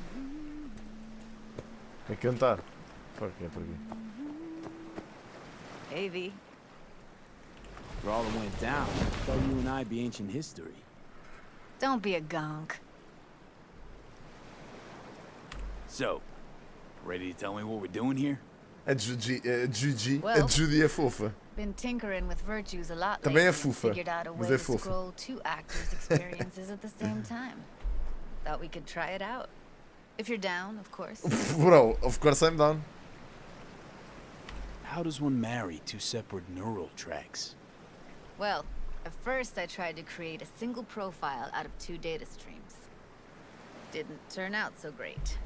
A cantar. Fuck, é por aqui. Hey, V. For all that went down, I thought you and I be ancient history. Don't be a gonk. So, ready to tell me what we're doing here? A Judy, Well, a Judy é fofa. Been tinkering with virtues a lot Também é lately and fofa, figured out a mas way é to fofa. scroll two actors' experiences at the same time. Thought we could try it out. If you're down, of course. Bro, of course I'm down. How does one marry two separate neural tracks? Well, at first I tried to create a single profile out of two data streams. Didn't turn out so great.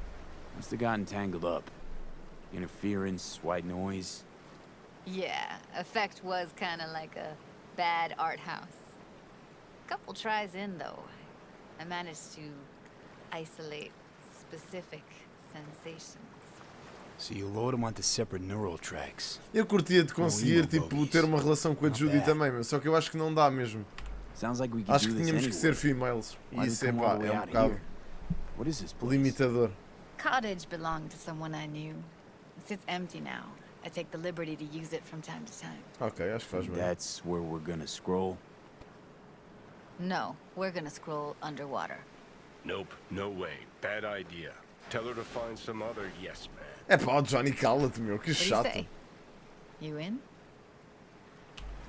Must have gotten tangled up. Interference, white noise. Yeah, effect was kind of like a bad art house. Couple tries in, though, I managed to isolate specific sensations. So you load them onto separate neural tracks. Eu curtia de conseguir, tipo, ter uma relação com a Judy também, meu. Só que eu acho que não dá mesmo. Sounds like we can Acho do que this tínhamos que ser anyway. females. E Why isso do é we come pá, all the way é um out bocado here? What is this place? limitador. Cottage belonged to someone I knew. It sits empty now. I take the liberty to use it from time to time. Ok, acho que faz bem. That's where we're gonna scroll. No, we're gonna scroll underwater. Nope, no way. Bad idea. Tell her to find some other yes man. É pá, Johnny, cala-te, meu. Que What do you chato. say? You in?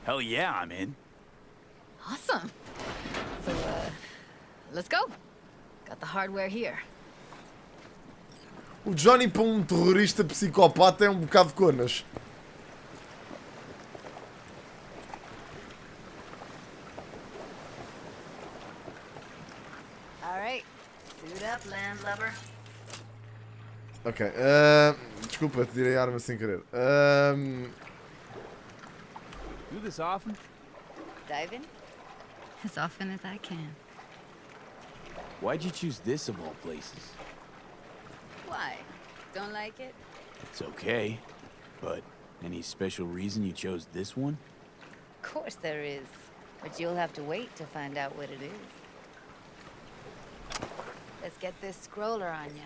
Hell yeah, I'm in. Awesome. So, let's go. Got the hardware here. O Johnny para um terrorista psicopata é um bocado conas. All right. Suit up, landlubber. Ok. Desculpa, te tirei a arma sem querer. Do this often? Dive in? As often as I can. Why'd you choose this of all places? Why? Don't like it? It's okay, but any special reason you chose this one? Of course there is. But you'll have to wait to find out what it is. Let's get this scroller on ya.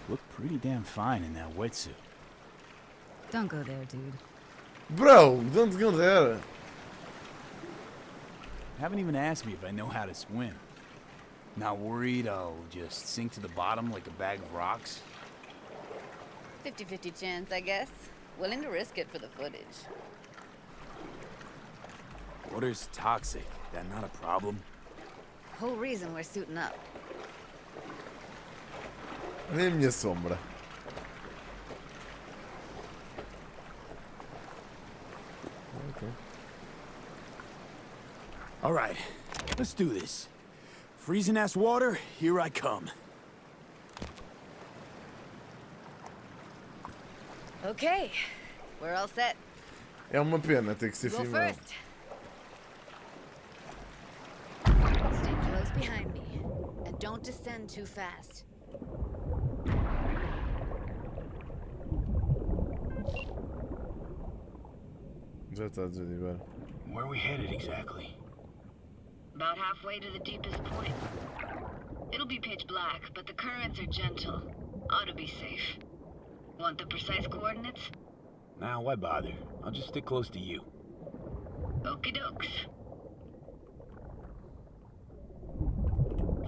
Look pretty damn fine in that wetsuit. Don't go there, dude. Bro, don't go there. Haven't even asked me if I know how to swim. Not worried I'll just sink to the bottom like a bag of rocks? 50-50 chance, I guess. Willing to risk it for the footage. Water's toxic. That not a problem? Whole reason we're suiting up. Nem a minha sombra. Okay. All right, let's do this. Freezing ass water, here I come. Okay, we're all set. É uma pena ter que ser Go filmado. first. Stay close behind me, and don't descend too fast. Já está, Judy, agora. Where are we headed exactly? About halfway to the deepest point. It'll be pitch black, but the currents are gentle. Ought to be safe. Want the precise coordinates? Nah, why bother? I'll just stick close to you. Okie dokes.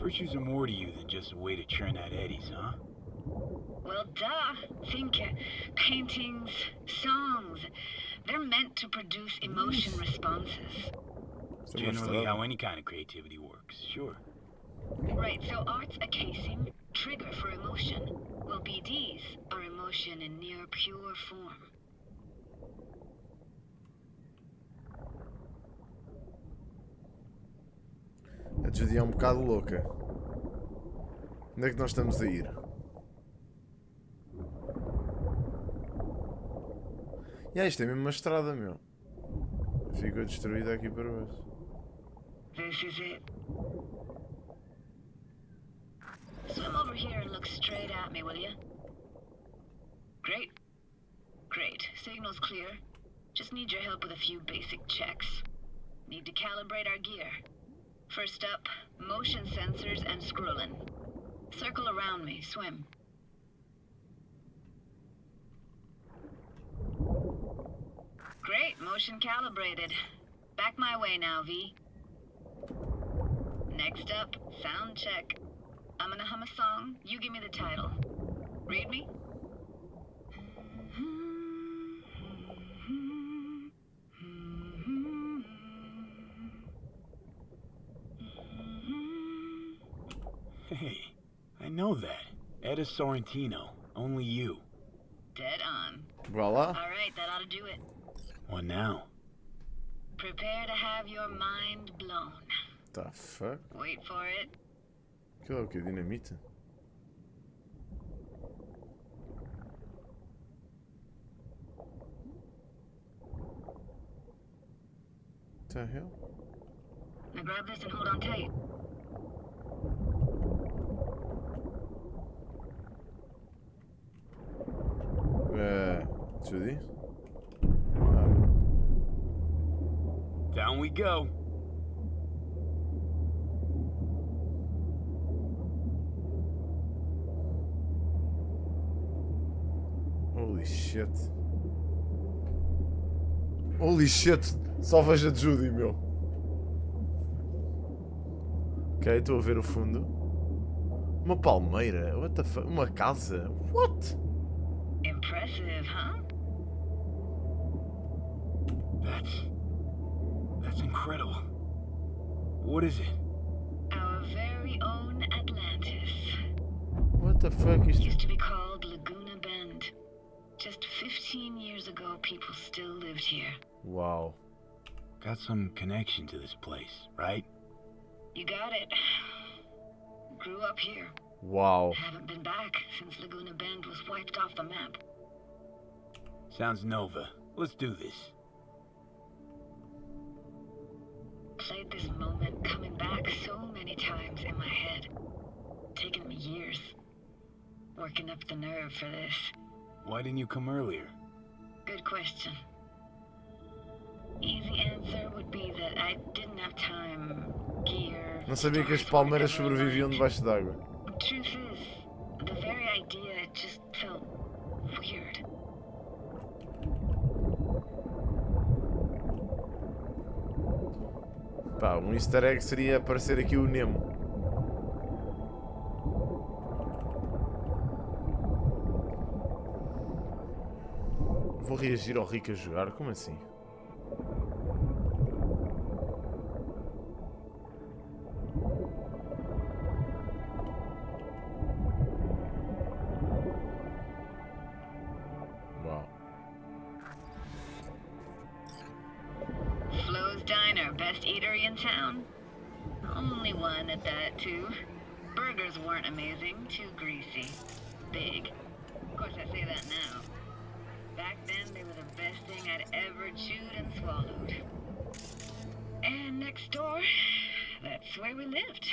Virtues are more to you than just a way to churn out eddies, huh? Well, duh. Think paintings, songs. They're meant to produce emotion responses. Generally how any kind of creativity works, sure. Right, so art's a casing, trigger for emotion. Well, BDs are emotion in near pure form. A Judy é um bocado louca. Onde é que nós estamos a ir? Isto é mesmo uma estrada, meu. Ficou destruída aqui para baixo. This is it. Swim over here and look straight at me, will you? Great. Great. Signal's clear. Just need your help with a few basic checks. Need to calibrate our gear. First up, motion sensors and scrolling. Circle around me. Swim. Great. Motion calibrated. Back my way now, V. Next up, sound check. I'm gonna hum a song. You give me the title. Read me? Hey, I know that. Etta Sorrentino. Only you. Dead on. Voila. All right, that ought to do it. What now? Prepare to have your mind blown. The fuck? Wait for it. Aquilo é o quê? Dinamite? What the hell? Now grab this and hold on tight. Judy? Down we go. Holy shit. Holy shit. Só vejo a Judy, meu. Ok, estou a ver o fundo. Uma palmeira? What the fuck? Uma casa? What? Impressive, huh? That's incredible. What is it? Our very own Atlantis. What the fuck is Used to be called Laguna Bend. Just 15 years ago, people still lived here. Wow. Got some connection to this place, right? You got it. Grew up here. Uau. Haven't been back since Laguna Bend was wiped off the map. Sounds Nova. Let's do this. Played this moment coming back so many times in my head. Taken me years. Working up the nerve for this. Why didn't you come earlier? Good question. Easy answer would be that I didn't have time, gear. Não sabia que as palmeiras sobreviviam debaixo d'água. Truth is, the very idea just felt weird. Pá, um easter egg seria aparecer aqui o Nemo. Vou reagir ao Rick a jogar? Como assim? Uau. Flo's Diner, best eatery in town? Only one at that, too. Burgers weren't amazing, too greasy. Big. Of course, I say that now. Back then, they were the best thing I'd ever chewed and swallowed. And next door, that's where we lived.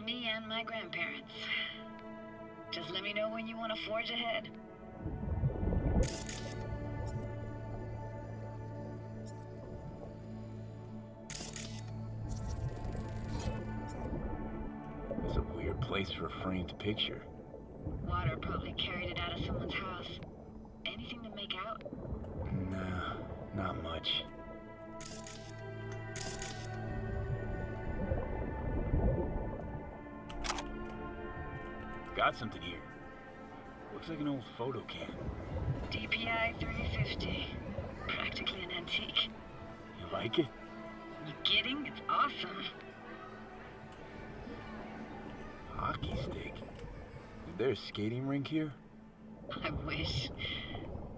Me and my grandparents. Just let me know when you want to forge ahead. It's a weird place for a framed picture. Water probably carried it out of someone's house. Anything to make out? Nah, not much. Got something here. Looks like an old photo cam. DPI 350. Practically an antique. You like it? You kidding? It's awesome. Hockey stick. Is there a skating rink here? I wish.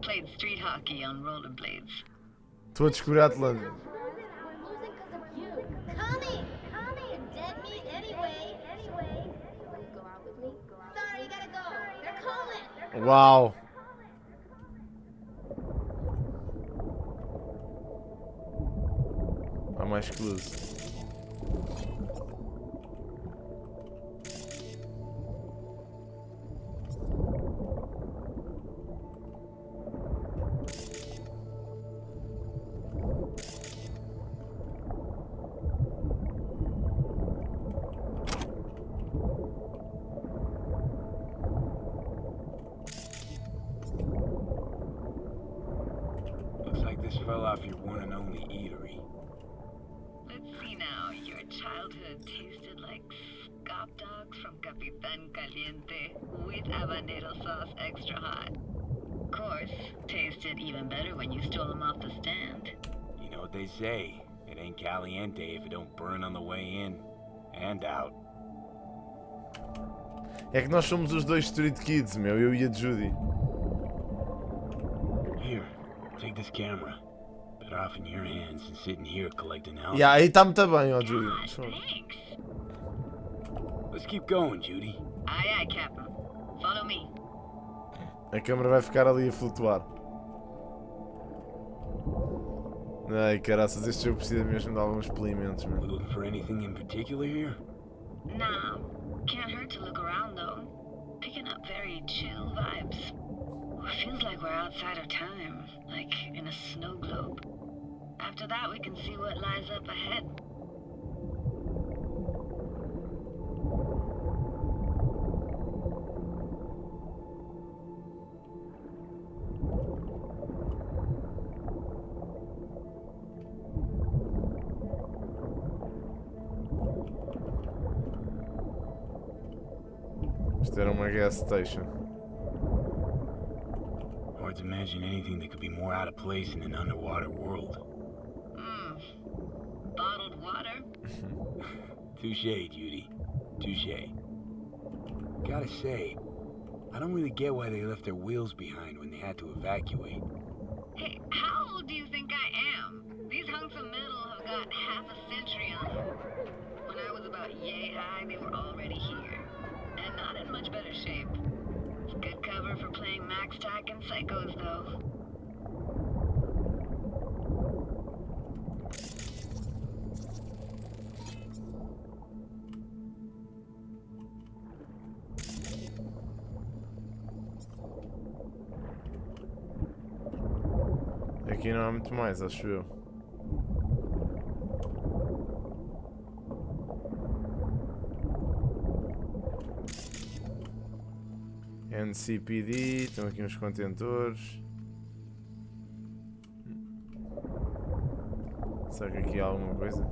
Played street hockey on rollerblades. Estou a descobrir a Atlântica. Connie! Dead meat anyway. Go out with me? Sorry, gotta go. They're calling. Uau. Há mais clues. Looks like this fell off your one and only eatery. Let's see now. Your childhood tasted like scop dogs from Capitan Caliente with habanero sauce extra hot. Of course, tasted even better when you stole them off the stand. You know what they say, it ain't caliente if it don't burn on the way in and out. É que nós somos os dois Street Kids, meu, eu e a Judy. Here, take this camera. Better off in your hands than sitting here collecting houses. Yeah, aí está muito bem, ó Judy. God, thanks. Let's keep going, Judy. Aye, aye, Captain. Follow me. A câmera vai ficar ali a flutuar. Ai, caraças, este jogo precisa mesmo de alguns experimentos, meu. Looking for anything in particular here? Nah, can't hurt to look around though. Picking up very chill vibes. Feels like we're outside of time, like in a snow globe. After that, we can see what lies up ahead. Isto era uma gas station. Hard to imagine anything that could be more out of place in an underwater world. Bottled water? Touche, Judy. Touche. Gotta say, I don't really get why they left their wheels behind when they had to evacuate. Hey, how old do you think I am? These hunks of metal have got half a century on them. When I was about yay high, they were already here. not in much better shape. It's good cover for playing Max Tack and Psychos, though. Aqui não há muito mais, acho eu. NCPD, estão aqui uns contentores. Será que aqui há alguma coisa?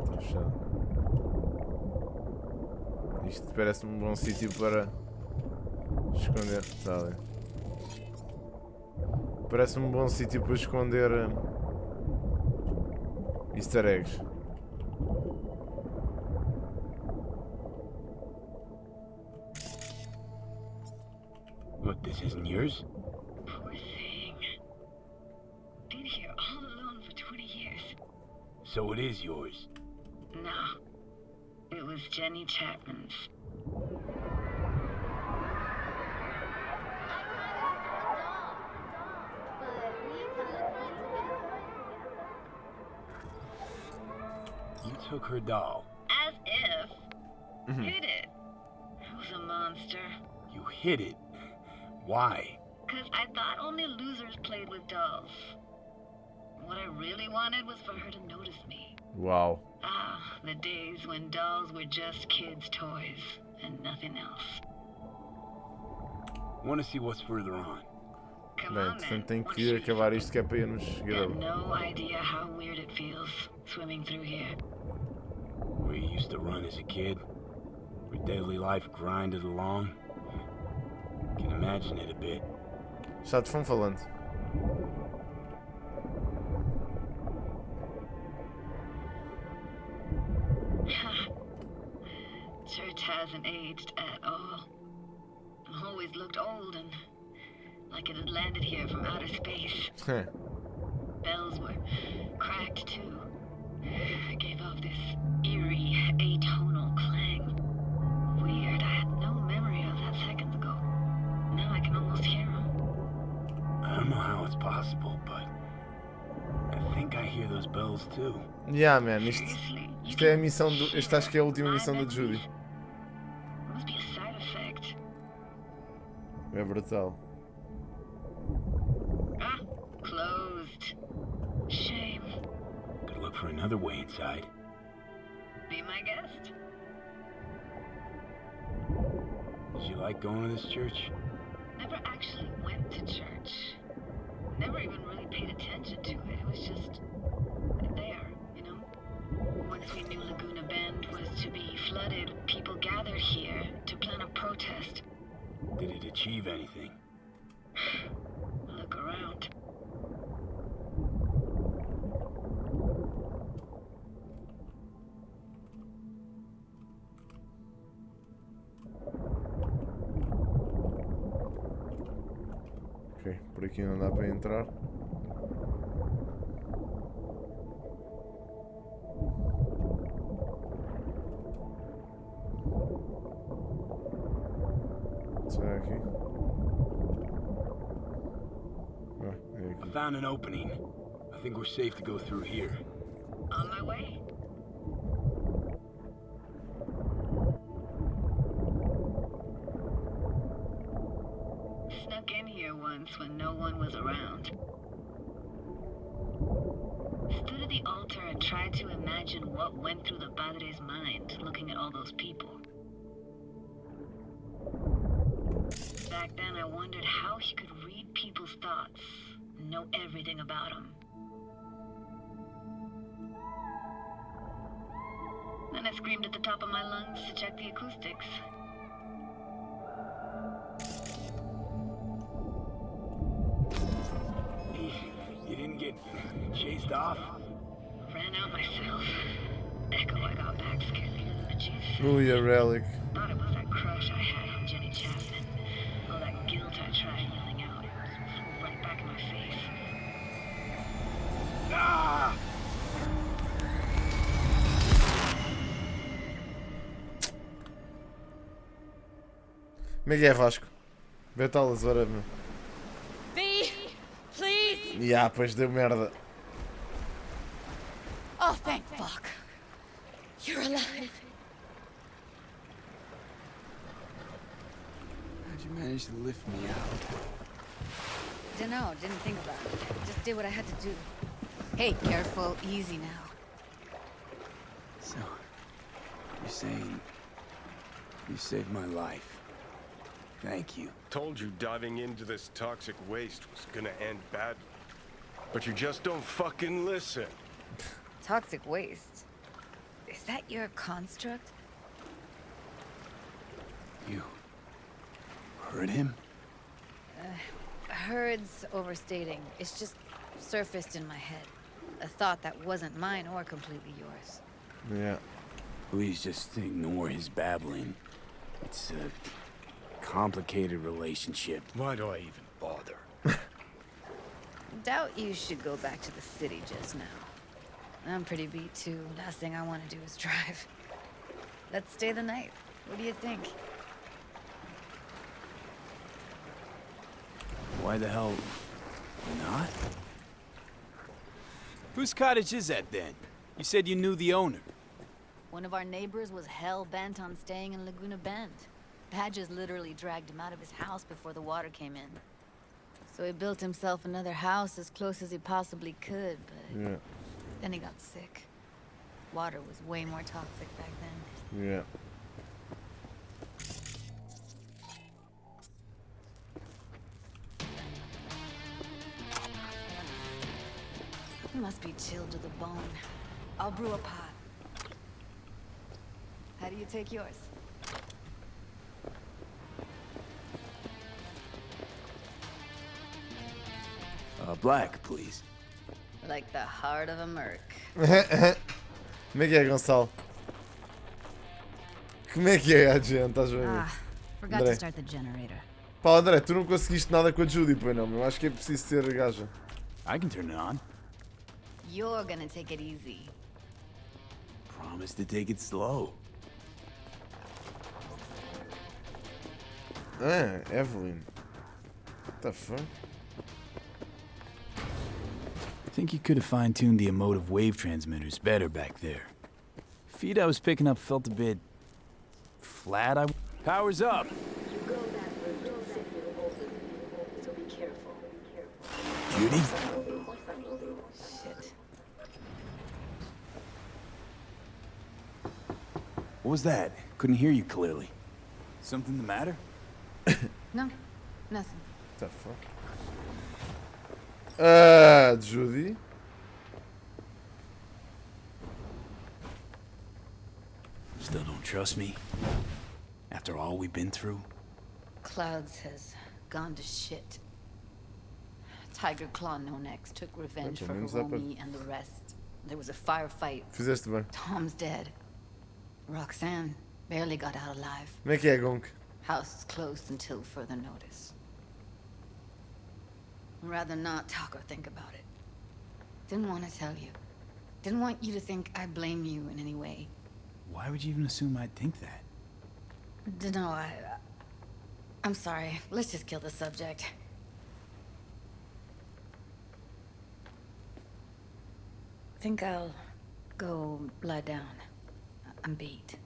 Está fechado. Isto parece um bom sítio para esconder. Está ali. Parece um bom sítio para esconder easter eggs. What, this isn't yours? Poor thing. Been here all alone for 20 years. So it is yours. No. It was Jenny Chapman's. You took her doll. As if. Hid it. I was a monster. You hid it. Why? 'Cause I thought only losers played with dolls. What I really wanted was for her to notice me. Wow. Ah, the days when dolls were just kids' toys and nothing else. Want to see what's further on? Come Bem, on, portanto then. tem Once que you acabar isto que é para irmos have seguir. no idea how weird it feels swimming through here. Where you used to run as a kid? Where daily life grinded along? Can imagine it a bit. Já te vão falando. Church hasn't aged at all. Always looked old and like it had landed here from outer space. Bells were cracked too. Gave off this eerie, atonal clang. Weird, I had no memory of that seconds ago. Now I can almost hear them. I don't know how it's possible, but I think I hear those bells too. Yeah, man, isto é a missão do. Esta acho que é a última missão da Judy. Must be a side effect. É brutal. Ah, closed. Shame. Could look for another way inside. Be my guest. Did you like going to this church? Never actually went to church. Never even really paid attention to it. It was just there, you know? Once we knew Laguna Bend was to be flooded, people gathered here to plan a protest. Did it achieve anything? Look around. Ok, por aqui não dá para entrar. Será aqui? Ah, é I aqui. found an opening. I think we're safe to go through here. On my way. Snuck in here once when no one was around. Stood at the altar and tried to imagine what went through the padre's mind looking at all those people. Back then I wondered how he could read people's thoughts and know everything about them. Then I screamed at the top of my lungs to check the acoustics. You didn't get chased off? Ran out myself. Echo I got back scared me to the bejesus. Oh, yeah, relic. Thought it was that crush I had on Jenny Chapman. All that guilt I tried yelling out. It flew right back in my face. Ah! Como é que é, Vasco? Betalas, ora, meu. V, please. Pois deu merda. Oh, thank fuck. You're alive. How'd you manage to lift me out? Dunno, didn't think about it. Just did what I had to do. Hey, careful, easy now. So, you're saying you saved my life. Thank you. Told you diving into this toxic waste was gonna end badly. But you just don't fucking listen. Toxic waste. Is that your construct? You heard him? Heard's overstating. It's just surfaced in my head. A thought that wasn't mine or completely yours. Yeah. Please just ignore his babbling. It's a complicated relationship. Why do I even bother? Doubt you should go back to the city just now. I'm pretty beat too. Last thing I want to do is drive. Let's stay the night. What do you think? Why the hell not? Whose cottage is that then? You said you knew the owner. One of our neighbors was hell-bent on staying in Laguna Bend. Badges literally dragged him out of his house before the water came in. So he built himself another house as close as he possibly could, but then he got sick. Water was way more toxic back then. Yeah. He must be chilled to the bone. I'll brew a pot. How do you take yours? Black, please. Like the heart of a merc. Como é que é, Gonçalo? Como é que é, gente? Estás a ver? Ah, forgot to start the generator. Pá, André, tu não conseguiste nada com a Judy, pois não? Eu acho que é preciso ser gaja. I can turn it on. You're gonna take it easy. Promise to take it slow. Ah, Evelyn. What the fuck? I think you could have fine-tuned the emotive wave transmitters better back there. Feed I was picking up felt a bit flat. Power's up. Judy? Shit. What was that? Couldn't hear you clearly. Something the matter? No, nothing. What the fuck? Judy? Still don't trust me? After all we've been through? Clouds has gone to shit. Tiger Claw No Nex took revenge for Hiromi and the rest. There was a firefight. Fizeste bem. Tom's dead. Roxanne barely got out alive. Como é que é, Gonk? House is closed until further notice. I'd rather not talk or think about it. Didn't want to tell you. Didn't want you to think I blame you in any way. Why would you even assume I'd think that? Dunno, I'm sorry. Let's just kill the subject. Think I'll go lie down. I'm beat.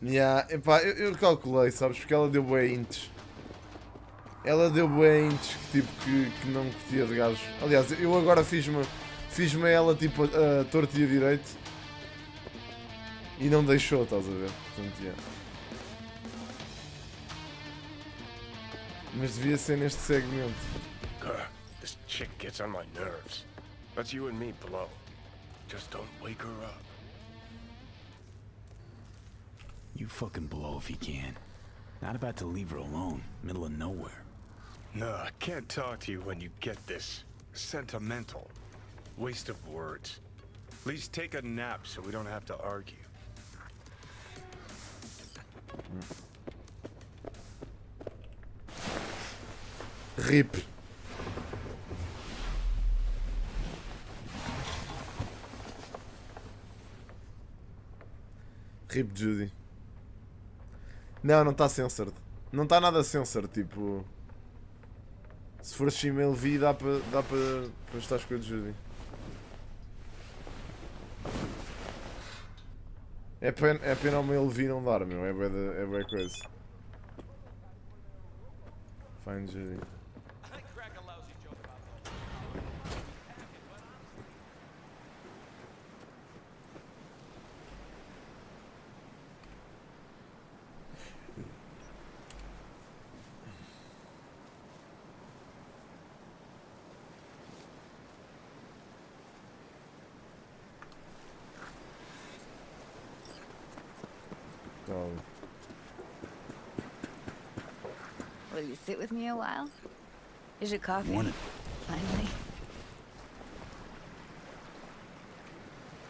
Epá, eu calculei, sabes? Porque ela deu bué ints. Ela deu bué ints que, tipo, que não curtia de gajos. Aliás, eu agora fiz-me ela tipo a torto e a direito. E não deixou, estás a ver? Portanto, Mas devia ser neste segmento. This chick gets on my nerves. That's you and me below. Just don't wake her up. You fucking blow if you can. Not about to leave her alone, middle of nowhere. No, I can't talk to you when you get this sentimental. Waste of words. At least take a nap so we don't have to argue. RIP. Rip Judy. Não, não está censored. Não está nada censored, tipo... Se for Gmail V dá para estar com a Judy. É pena o mail V não dar, meu. É bué coisa. Fine Judy. Will you sit with me a while? Here's your coffee. Morning. Finally.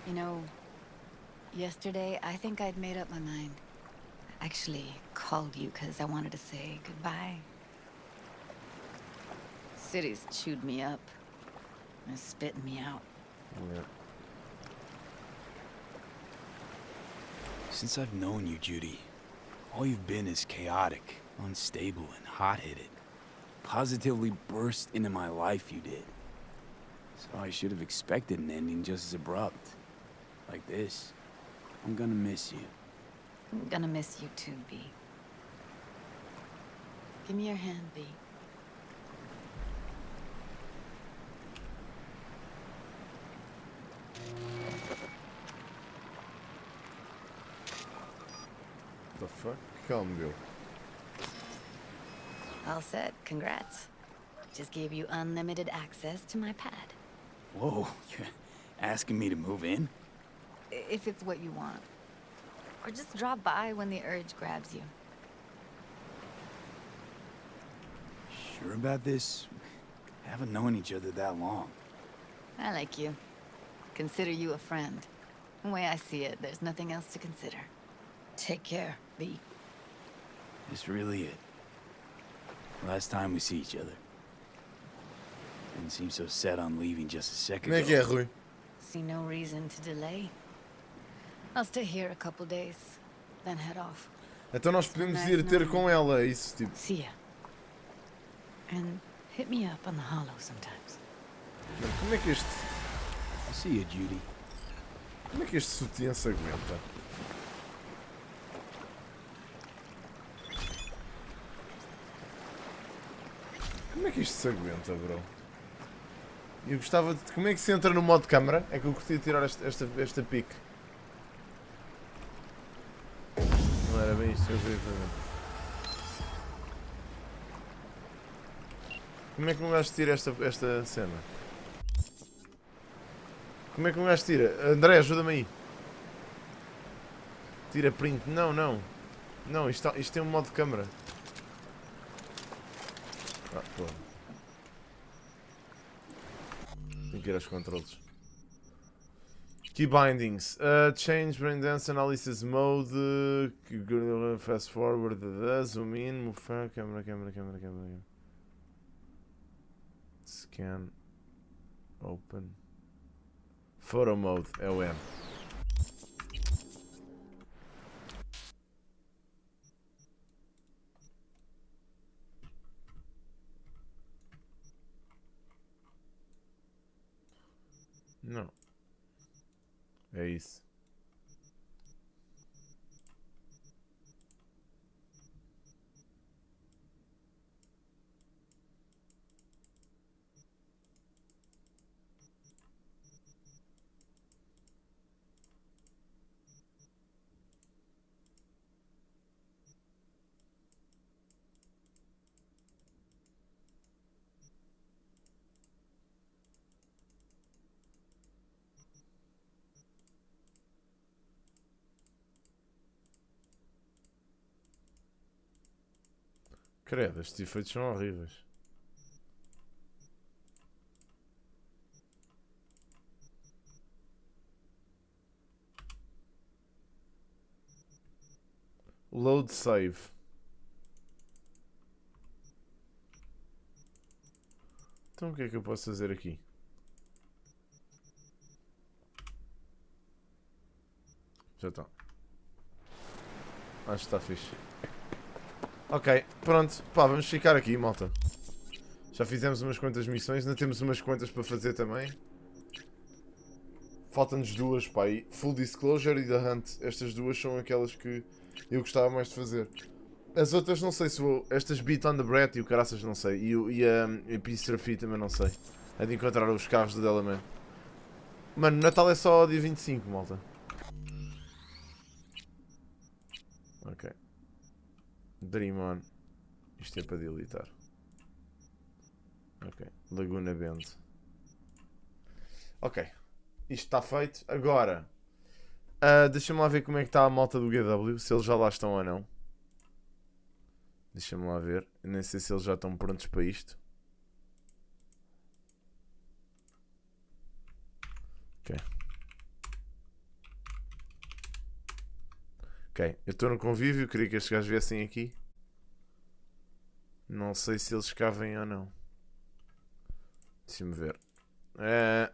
You know, yesterday I think I'd made up my mind. I actually called you because I wanted to say goodbye. City's chewed me up. And spitting me out. Yeah. Since I've known you, Judy, all you've been is chaotic, unstable, and hot-headed. Positively burst into my life, you did. So I should have expected an ending just as abrupt. Like this. I'm gonna miss you. I'm gonna miss you too, B. Give me your hand, B. The fuck? Calma, meu. All set. Congrats. Just gave you unlimited access to my pad. Whoa, you're asking me to move in? If it's what you want. Or just drop by when the urge grabs you. Sure about this? Haven't known each other that long. I like you. Consider you a friend. The way I see it, there's nothing else to consider. Take care, B. This really it. Last time we see each other. Didn't seem so set on leaving just a second Como é que é, ago. Rui? See no reason to delay. I'll stay here a couple days, then head off. Então nós podemos ir ter com ela, isso tipo. See ya. And hit me up on the hollow sometimes. Como é que este. See you, Judy. Como é que este sutiã se aguenta? Como é que isto se aguenta, bro? Eu gostava de... Como é que se entra no modo câmara? É que eu curtia tirar esta pique. Não era bem isto que eu queria fazer. Como é que um gajo tira esta cena? Como é que um gajo tira? André, ajuda-me aí. Tira print. Não, não. Não, isto tem um modo de câmara. Ah, porra. Tem que ir aos controles. Key bindings. Change brain dance analysis mode. Fast forward. Zoom in. Move far. Câmera. Scan. Open. Photo mode. É o M. Não. É isso. Credo, estes efeitos são horríveis. Load save. Então o que é que eu posso fazer aqui? Já está. Acho que está fixe. Ok, pronto. Pá, vamos ficar aqui, malta. Já fizemos umas quantas missões. Ainda temos umas quantas para fazer também. Faltam-nos duas, pá. E Full Disclosure e The Hunt. Estas duas são aquelas que eu gostava mais de fazer. As outras não sei se vou. Estas Beat on the Brett e o caraças não sei. E a Piece of também não sei. É de encontrar os carros do Delaman. Mano, Natal é só dia 25, malta. Ok. Dream On. Isto é para deletar. Ok. Laguna Bend. Ok. Isto está feito. Agora. Deixa-me lá ver como é que está a malta do GW. Se eles já lá estão ou não. Deixa-me lá ver. Eu nem sei se eles já estão prontos para isto. Ok. Ok. Eu estou no convívio. Queria que estes gajos viessem aqui. Não sei se eles cá vêm ou não. Deixa-me ver. Ok.